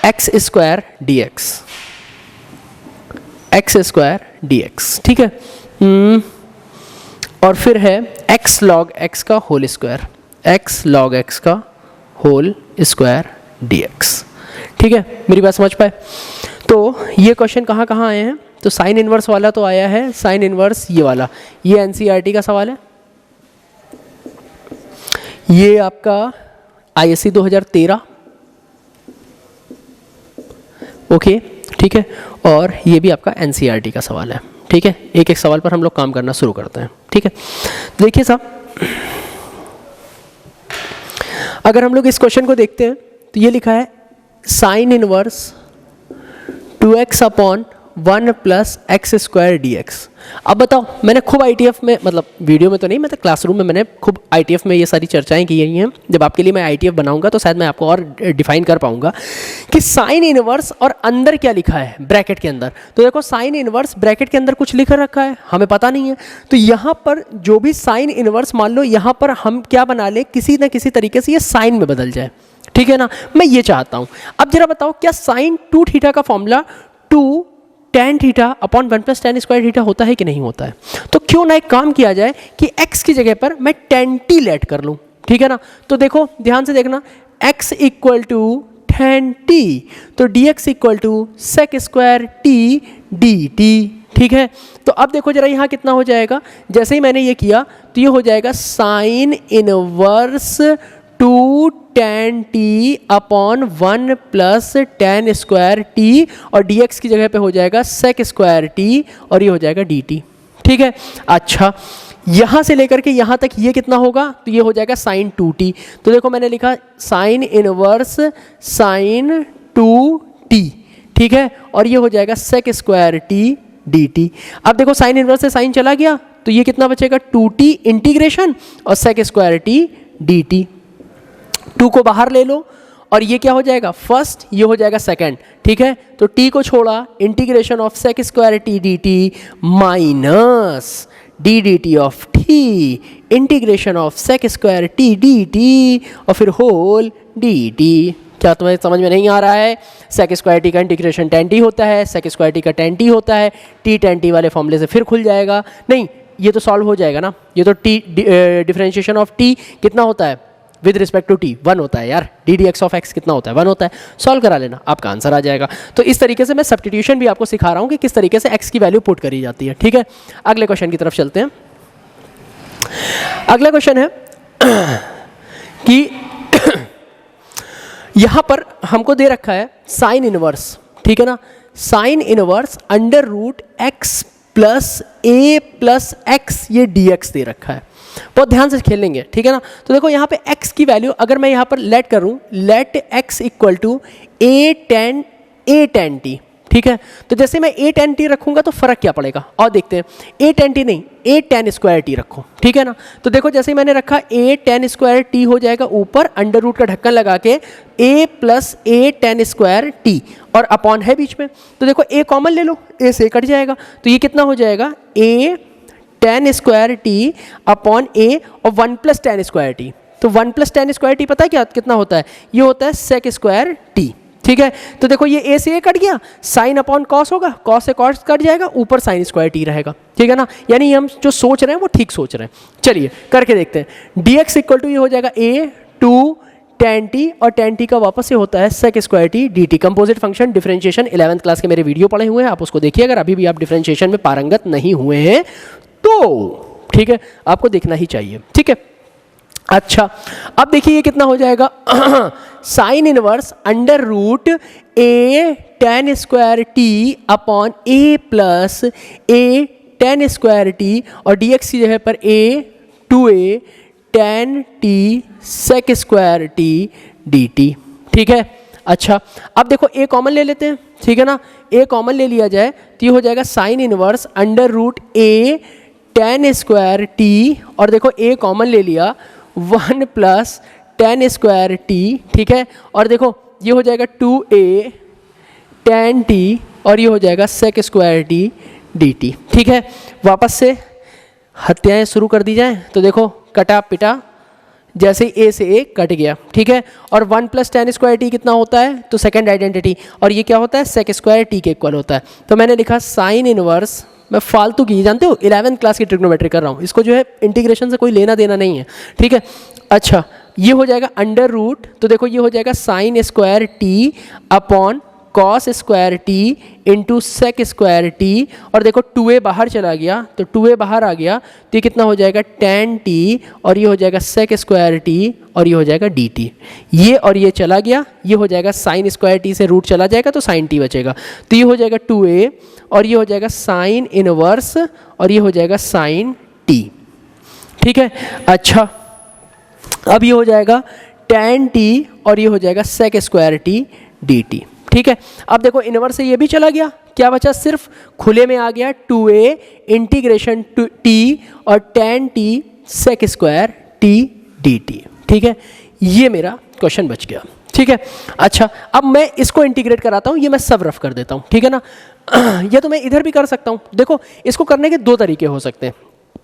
x square dx, x square dx, ठीक है। और फिर है x log x का whole square, x log x का होल स्क्वायर dx, ठीक है। मेरी बात समझ पाए। तो ये क्वेश्चन कहाँ कहाँ आए हैं, तो साइन इनवर्स वाला तो आया है, साइन इनवर्स ये वाला, ये एनसीईआरटी का सवाल है, ये आपका आईएससी 2013, ओके, ठीक है। और ये भी आपका एनसीईआरटी का सवाल है, ठीक है। एक एक सवाल पर हम लोग काम करना शुरू करते हैं, ठीक है। देखिए साहब, अगर हम लोग इस क्वेश्चन को देखते हैं तो ये लिखा है sine inverse 2x upon 1 plus x square dx। अब बताओ, मैंने खूब आईटीएफ में, मतलब वीडियो में तो नहीं, मतलब क्लासरूम में मैंने खूब आईटीएफ में ये सारी चर्चाएं की हैं। जब आपके लिए मैं आईटीएफ बनाऊंगा तो शायद मैं आपको और डिफाइन कर पाऊंगा कि साइन इनवर्स और अंदर क्या लिखा है ब्रैकेट के अंदर। तो देखो साइन इनवर्स ब्रैकेट के अंदर कुछ लिख रखा है, हमें पता नहीं है, तो यहाँ पर जो भी साइन इनवर्स मान लो यहाँ पर हम क्या बना ले, किसी न किसी तरीके से ये साइन में बदल जाए, ठीक है ना। मैं ये चाहता हूँ। अब जरा बताओ, क्या साइन 2 थीटा का formula 2 tan theta upon 1 plus tan square theta होता है कि नहीं होता है? तो क्यों ना एक काम किया जाए कि x की जगह पर मैं tan t लेट कर लूँ, ठीक है ना। तो देखो ध्यान से देखना, x equal to tan t, तो dx equal to sec square t dt, ठीक है। तो अब देखो जरा यहाँ कितना हो जाएगा, जैसे ही मैंने ये किया तो ये हो जाएगा sine inverse 2 tan t upon 1 plus tan square t, और dx की जगह पे हो जाएगा sec स्क्वायर t और ये हो जाएगा dt, ठीक है। अच्छा, यहाँ से लेकर के यहाँ तक ये कितना होगा, तो ये हो जाएगा साइन 2t। तो देखो मैंने लिखा साइन इनवर्स साइन 2t, ठीक है, और ये हो जाएगा sec स्क्वायर t dt। अब देखो साइन इनवर्स से साइन चला गया तो ये कितना बचेगा, 2t इंटीग्रेशन और sec स्क्वायर t dt। 2 को बाहर ले लो और ये क्या हो जाएगा फर्स्ट, ये हो जाएगा सेकंड, ठीक है। तो t को छोड़ा, integration of sec square t dt minus d dt of t, integration of sec square t dt और फिर होल dt। क्या तुम्हें समझ में नहीं आ रहा है? sec स्क्वायर t का इंटीग्रेशन tan t होता है, sec स्क्वायर t का tan t होता है, t tan t वाले फॉर्मूले से फिर खुल जाएगा। नहीं, ये तो सॉल्व हो जाएगा ना, ये तो t डिफरेंशिएशन ऑफ t कितना होता है विद रिस्पेक्ट टू t 1 होता है यार, D D x of x कितना होता है 1 होता है, सॉल्व करा लेना आपका आंसर आ जाएगा। तो इस तरीके से मैं सब्स्टिट्यूशन भी आपको सिखा रहा हूँ कि किस तरीके से x की वैल्यू पुट करी जाती है, ठीक है। अगले क्वेश्चन की तरफ चलते हैं। अगला क्वेश्चन है कि यहाँ पर हमको दे रखा है साइन इनवर्स, ठीक है ना, sine inverse under root X plus A plus X, ये डी एक्स दे रखा है। बहुत ध्यान से खेलेंगे, ठीक है ना। तो देखो यहाँ पे x की वैल्यू अगर मैं यहाँ पर लेट करूँ, let x equal to a tan t, ठीक है। तो जैसे मैं a tan t रखूंगा तो फर्क क्या पड़ेगा, और देखते हैं। a tan t नहीं, a tan स्क्वायर t रखो, ठीक है ना। तो देखो जैसे ही मैंने रखा a tan स्क्वायर t हो जाएगा ऊपर, अंडर रूट का ढक्कन लगा के a plus a tan square t, और अपॉन है बीच में। तो देखो a कॉमन ले लो, a से कट जाएगा, तो ये कितना हो जाएगा a tan square t upon a और 1 प्लस tan स्क्वायर t। तो 1 प्लस tan स्क्वायर t पता है क्या कितना होता है, ये होता है sec स्क्वायर t, ठीक है। तो देखो ये a से a कट गया, साइन अपॉन कॉस होगा, कॉस से कॉस कट जाएगा, ऊपर साइन स्क्वायर t रहेगा, ठीक है ना। यानी हम जो सोच रहे हैं वो ठीक सोच रहे हैं। चलिए करके देखते हैं। dx इक्वल टू ये हो जाएगा a 2 tan t, और tan t का वापस से होता है sec square t dt। Composite function differentiation 11th class के मेरे वीडियो पढ़े हुए हैं, आप उसको देखिए अगर अभी भी आप डिफरेंशिएशन में पारंगत नहीं हुए हैं तो, ठीक है, आपको देखना ही चाहिए, ठीक है। अच्छा अब देखिए ये कितना हो जाएगा, sine inverse under root a tan square t upon a plus a tan square t, और dx की जगह पर a 2a tan t sec square t dt, ठीक है। अच्छा अब देखो a कॉमन ले लेते हैं, ठीक है ना। a कॉमन ले लिया जाए तो ये हो जाएगा sine inverse under root a tan square t, और देखो a कॉमन ले लिया 1 प्लस tan स्क्वायर t, ठीक है। और देखो ये हो जाएगा 2a tan t, और ये हो जाएगा sec स्क्वायर t dt, ठीक है। वापस से हत्याएं शुरू कर दी जाए, तो देखो कटा पिटा, जैसे a से a कट गया, ठीक है। और 1 प्लस tan स्क्वायर t कितना होता है, तो सेकंड आइडेंटिटी, और ये क्या होता है sec स्क्वायर t के इक्वल होता है। तो मैंने लिखा साइन इनवर्स, मैं फालतू की जानते हो 11th क्लास की ट्रिग्नोमेट्री कर रहा हूँ, इसको जो है इंटीग्रेशन से कोई लेना देना नहीं है, ठीक है। अच्छा ये हो जाएगा अंडर रूट, तो देखो ये हो जाएगा sine square t upon cos square t into sec square t, और देखो 2a बाहर चला गया, तो 2a बाहर आ गया, तो ये कितना हो जाएगा tan t, और ये हो जाएगा सेक स्क्वायर t, और ये हो जाएगा dt। ये और ये चला गया, ये हो जाएगा साइन स्क्वायर t से रूट चला जाएगा तो साइन t बचेगा, तो ये हो जाएगा 2a, और ये हो जाएगा साइन इनवर्स, और ये हो जाएगा साइन t, ठीक है। अच्छा अब ये हो जाएगा tan t, और ये हो जाएगा सेक स्क्वायर t dt, ठीक है। अब देखो इनवर्स से ये भी चला गया, क्या बचा, सिर्फ खुले में आ गया 2a इंटीग्रेशन t और tan t sec square t dt, ठीक है। ये मेरा क्वेश्चन बच गया, ठीक है। अच्छा अब मैं इसको इंटीग्रेट कराता हूँ, ये मैं सब रफ कर देता हूँ, ठीक है ना। या तो मैं इधर भी कर सकता हूँ। देखो इसको करने के दो तरीके हो सकते हैं।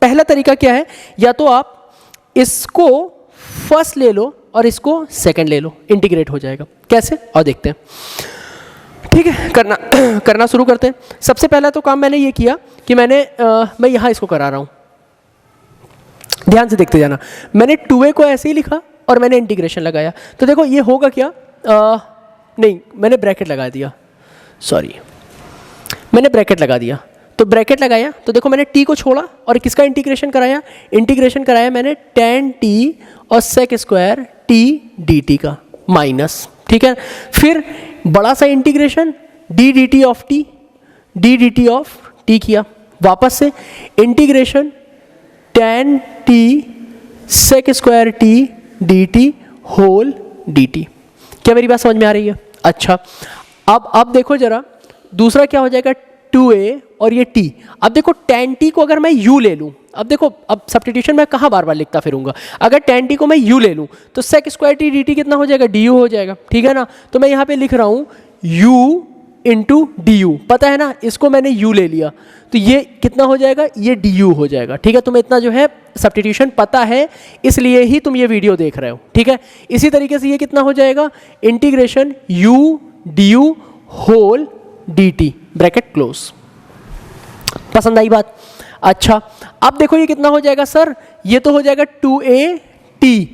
पहला तरीका क्या है, या तो आप इसको फर्स्ट ले लो और इसको सेकंड ले लो, इंटीग्रेट हो जाएगा। कैसे, और देखते हैं, ठीक है। करना शुरू करते हैं। सबसे पहला तो काम मैंने ये किया कि मैं यहाँ इसको करा रहा हूँ, ध्यान से देखते जाना। मैंने 2a को ऐसे ही लिखा और मैंने इंटीग्रेशन लगाया, तो देखो ये होगा क्या, नहीं मैंने ब्रैकेट लगा दिया, सॉरी मैंने ब्रैकेट लगा दिया। तो ब्रैकेट लगाया तो देखो मैंने t को छोड़ा और किसका इंटीग्रेशन कराया, इंटीग्रेशन कराया मैंने tan t और सेक स्क्वायर t dt का माइनस, ठीक है। फिर बड़ा सा integration d dt of t किया, वापस से integration tan t sec square t dt whole dt। क्या मेरी बात समझ में आ रही है? अच्छा अब देखो जरा दूसरा क्या हो जाएगा, 2a और ये t। अब देखो tan t को अगर मैं u ले लूँ, अब देखो अब सब्स्टिट्यूशन मैं कहाँ बार बार लिखता फिरूंगा, अगर tan t को मैं u ले लूँ तो सेक स्क्वायर t dt कितना हो जाएगा, du हो जाएगा, ठीक है ना। तो मैं यहाँ पे लिख रहा हूँ u इंटू du, पता है ना, इसको मैंने u ले लिया तो ये कितना हो जाएगा, ये du हो जाएगा, ठीक है। तुम्हें इतना जो है सब्स्टिट्यूशन पता है इसलिए ही तुम ये वीडियो देख रहे हो, ठीक है। इसी तरीके से ये कितना हो जाएगा, integration u du whole dt, bracket close. पसंद आई बात? अच्छा अब देखो ये कितना हो जाएगा सर, ये तो हो जाएगा 2a t,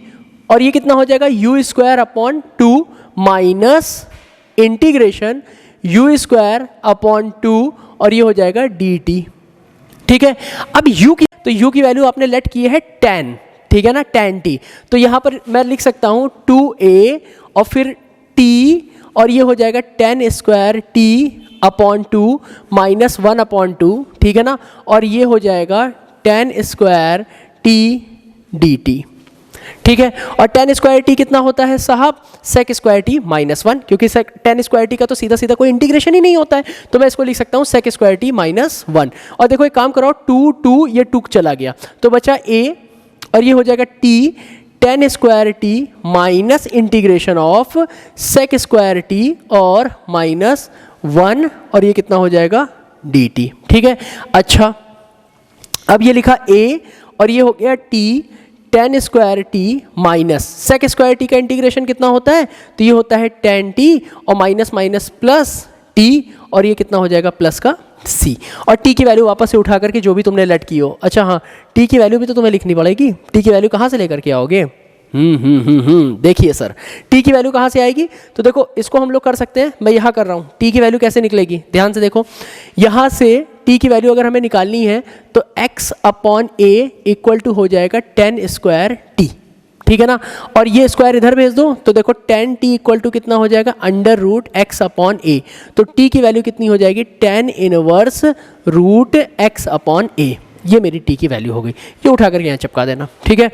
और ये कितना हो जाएगा u square upon 2 minus integration u square upon 2, और ये हो जाएगा dt, ठीक है। अब u की, तो u की वैल्यू आपने लेट की है 10, ठीक है ना, tan t। तो यहाँ पर मैं लिख सकता हूँ 2a और फिर t, और ये हो जाएगा tan square t upon 2 minus 1 upon 2, ठीक है ना, और ये हो जाएगा tan स्क्वायर t dt, ठीक है। और टेन स्क्वायर टी कितना होता है साहब, सेक स्क्वायर टी -1, क्योंकि टेन स्क्वायर टी का तो सीधा सीधा कोई इंटीग्रेशन ही नहीं होता है, तो मैं इसको लिख सकता हूँ सेक स्क्वायर टी -1। और देखो एक काम करो, 2 ये 2 चला गया तो बचा a, और ये हो जाएगा t tan square t minus integration of sec square t और -1, और ये कितना हो जाएगा dt। ठीक है। अच्छा अब ये लिखा a और ये हो गया t tan square t minus sec square t का इंटीग्रेशन कितना होता है, तो ये होता है टेन टी और माइनस माइनस प्लस टी, और ये कितना हो जाएगा प्लस का c, और t की वैल्यू वापस से उठा करके जो भी तुमने लेट की हो। अच्छा हाँ, t की वैल्यू भी तो तुम्हें लिखनी पड़ेगी, t की वैल्यू कहाँ से लेकर के आओगे? देखिए सर, t की वैल्यू कहाँ से आएगी, तो देखो इसको हम लोग कर सकते हैं, मैं यहाँ कर रहा हूँ। t की वैल्यू कैसे निकलेगी, ध्यान से देखो, यहाँ से t की वैल्यू अगर हमें निकालनी है तो x upon a equal to हो जाएगा टेन स्क्वायर टी, ठीक है ना, और ये स्क्वायर इधर भेज दो तो देखो टेन टी इक्वल टू कितना हो जाएगा under root x upon a, तो t की वैल्यू कितनी हो जाएगी tan inverse root x upon a, ये मेरी t की वैल्यू हो गई। ये उठा करके यहाँ चिपका देना, ठीक है।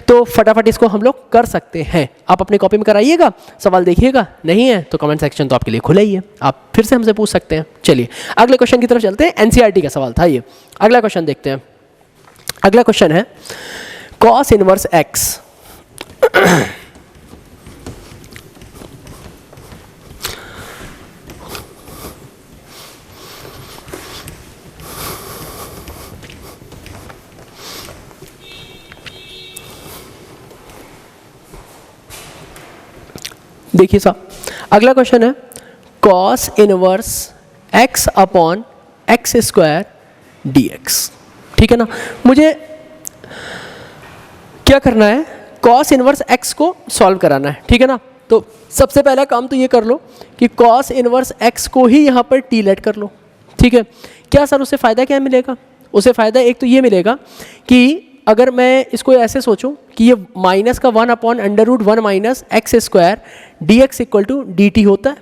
तो फटाफट इसको हम लोग कर सकते हैं, आप अपनी कॉपी में कराइएगा, सवाल देखिएगा, नहीं है तो कमेंट सेक्शन तो आपके लिए खुला ही है, आप फिर से हमसे पूछ सकते हैं। चलिए अगले क्वेश्चन की तरफ चलते हैं, एनसीईआरटी का सवाल था ये। अगला क्वेश्चन देखते हैं। अगला क्वेश्चन है कॉस इनवर्स एक्स देखिए साहब, अगला क्वेश्चन है cos inverse x upon x square dx, ठीक है ना। मुझे क्या करना है, कॉस इनवर्स x को सॉल्व कराना है, ठीक है ना। तो सबसे पहला काम तो ये कर लो कि कॉस इनवर्स x को ही यहाँ पर t लेट कर लो, ठीक है। क्या सर उससे फ़ायदा क्या मिलेगा, उसे फ़ायदा एक तो ये मिलेगा कि अगर मैं इसको ऐसे सोचूं कि ये माइनस का 1 upon under root 1 minus x square d x equal to d t होता है,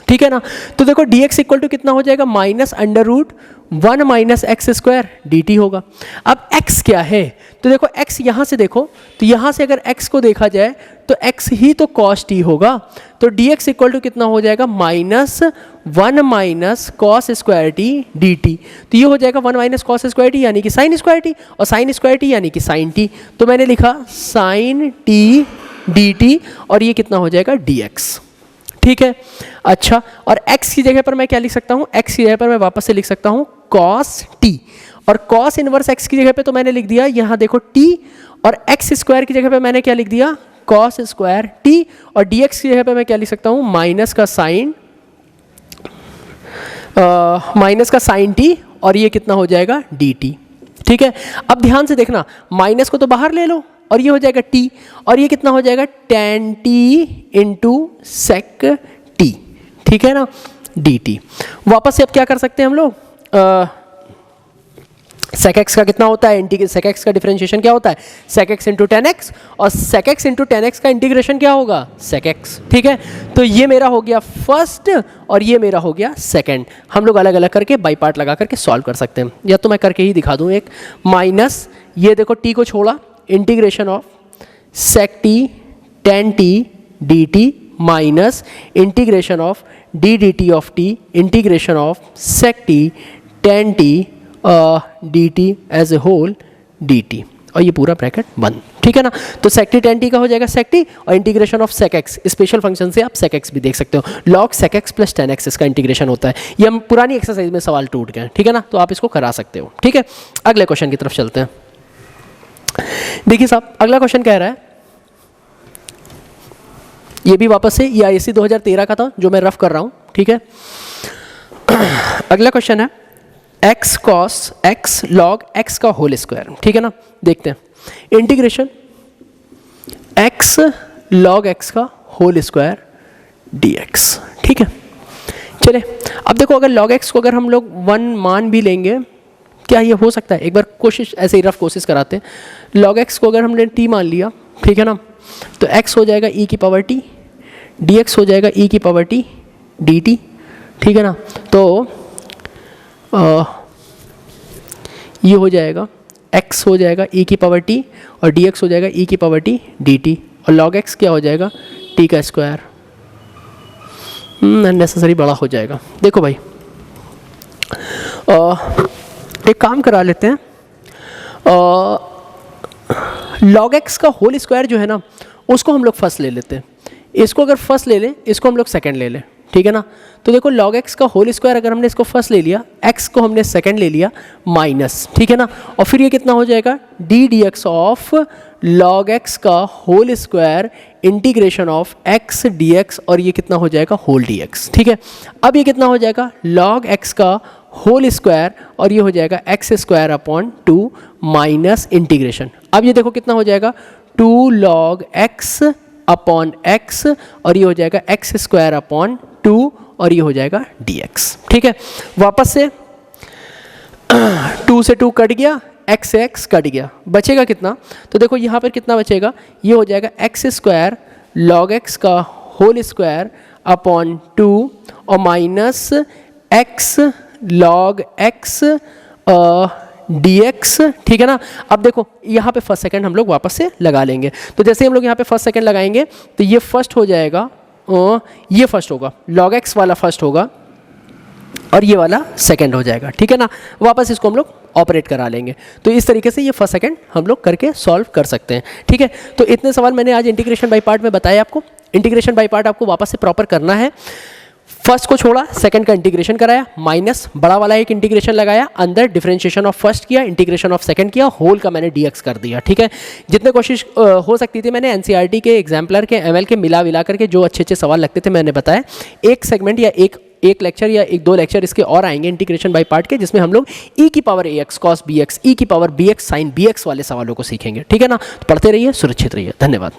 ठीक है ना। तो देखो डी एक्स इक्वल टू कितना हो जाएगा minus under root 1 minus x square d t होगा। अब x क्या है, तो देखो x यहाँ से देखो, तो यहाँ से अगर x को देखा जाए तो x ही तो cos t होगा, तो डी एक्स इक्वल टू कितना हो जाएगा -1 minus cos square T D T, तो ये हो जाएगा 1 माइनस कॉस स्क्वायर टी यानी कि साइन स्क्वायर टी, और साइन स्क्वायर टी यानी कि साइन टी, तो मैंने लिखा साइन टी डी टी, और ये कितना हो जाएगा डी एक्स, ठीक है। अच्छा, और x की जगह पर मैं क्या लिख सकता हूँ, x की जगह पर मैं वापस से लिख सकता हूँ cos t, और cos इनवर्स x की जगह पे तो मैंने लिख दिया यहाँ देखो t, और x स्क्वायर की जगह पे मैंने क्या लिख दिया cos स्क्वायर t, और dx की जगह पे मैं क्या लिख सकता हूँ माइनस का साइन t, और ये कितना हो जाएगा dt, ठीक है। अब ध्यान से देखना, माइनस को तो बाहर ले लो और ये हो जाएगा t, और ये कितना हो जाएगा tan t into sec t, ठीक है ना, dt। वापस से अब क्या कर सकते हैं हम लोग, sec x का कितना होता है, sec x का डिफरेंशिएशन क्या होता है sec x into ten x, और sec x into ten x का इंटीग्रेशन क्या होगा sec x, ठीक है। तो ये मेरा हो गया फर्स्ट और ये मेरा हो गया सेकंड। हम लोग अलग अलग करके बाई पार्ट लगा करके सॉल्व कर सकते हैं, या तो मैं करके ही दिखा दूं, एक माइनस ये देखो t को छोड़ा, integration of sec t tan t dt minus integration of d dt of t integration of sec t tan t dt as a whole dt, और ये पूरा ब्रैकेट बंद, ठीक है ना। तो sec t tan t का हो जाएगा sec t, और integration of sec x, special function से आप sec x भी देख सकते हो, log sec x plus tan x इसका इंटीग्रेशन होता है। ये हम पुरानी एक्सरसाइज में सवाल टूट गए, ठीक है ना, तो आप इसको करा सकते हो, ठीक है। अगले क्वेश्चन की तरफ चलते हैं। देखिए साहब, अगला क्वेश्चन कह रहा है, ये भी वापस से EISC 2013 का था जो मैं रफ कर रहा हूं, ठीक है। अगला क्वेश्चन है x cos x log x का होल स्क्वायर, ठीक है ना। देखते हैं इंटीग्रेशन x log x का होल स्क्वायर dx, ठीक है। चले अब देखो, अगर log x को अगर हम लोग 1 मान भी लेंगे, क्या ये हो सकता है, एक बार कोशिश ऐसे ही रफ कोशिश कराते हैं। log x को अगर हमने t मान लिया, ठीक है ना, तो x हो जाएगा e की पावर t, dx हो जाएगा e की पावर t dt, ठीक है ना। तो ये हो जाएगा x हो जाएगा e की पावर t और dx हो जाएगा e की पावर t dt और log x क्या हो जाएगा t का स्क्वायर। अननेसेसरी बड़ा हो जाएगा। देखो भाई एक काम करा लेते हैं, log x का होल स्क्वायर जो है ना उसको हम लोग फर्स्ट ले लेते हैं। इसको अगर फर्स्ट ले लें, इसको हम लोग सेकंड ले लें, ठीक है ना। तो देखो log x का होल स्क्वायर अगर हमने इसको फर्स्ट ले लिया, x को हमने सेकंड ले लिया माइनस, ठीक है ना, और फिर ये कितना हो जाएगा d dx of log x का whole square integration of x dx और ये कितना हो जाएगा होल dx, ठीक है। अब ये कितना हो जाएगा log x का होल स्क्वायर और ये हो जाएगा x square upon 2 minus integration. अब ये देखो कितना हो जाएगा 2 log x अपॉन x और ये हो जाएगा x स्क्वायर अपॉन 2 और ये हो जाएगा dx, ठीक है। वापस से 2 से 2 कट गया, x से x कट गया, बचेगा कितना, तो देखो यहाँ पर कितना बचेगा, ये हो जाएगा x स्क्वायर log x का होल स्क्वायर अपॉन 2 और minus x log x dx, ठीक है ना। अब देखो यहाँ पे फर्स्ट सेकंड हम लोग वापस से लगा लेंगे, तो जैसे हम लोग यहाँ पे फर्स्ट सेकंड लगाएंगे तो ये फर्स्ट हो जाएगा, ये फर्स्ट होगा, log x वाला फर्स्ट होगा और ये वाला सेकंड हो जाएगा, ठीक है ना। वापस इसको हम लोग ऑपरेट करा लेंगे। तो इस तरीके से ये फर्स्ट सेकंड हम लोग करके सॉल्व कर सकते हैं, ठीक है। तो इतने सवाल मैंने आज इंटीग्रेशन बाय पार्ट में बताया आपको। इंटीग्रेशन बाय पार्ट आपको वापस से प्रॉपर करना है। फर्स्ट को छोड़ा, सेकंड का इंटीग्रेशन कराया, माइनस बड़ा वाला एक इंटीग्रेशन लगाया, अंदर डिफरेंशिएशन ऑफ फर्स्ट किया, इंटीग्रेशन ऑफ सेकंड किया, होल का मैंने dx कर दिया, ठीक है। जितने कोशिश हो सकती थी मैंने एनसीईआरटी के एग्जाम्पलर के एमएल के मिला करके जो अच्छे अच्छे सवाल लगते थे मैंने बताया। एक सेगमेंट या एक लेक्चर या एक दो लेक्चर इसके और आएंगे इंटीग्रेशन बाय पार्ट के, जिसमें हम लोग e की power ax cos bx, e की पावर bx sin bx वाले सवालों को सीखेंगे, ठीक है ना। तो पढ़ते रहिए, सुरक्षित रहिए, धन्यवाद।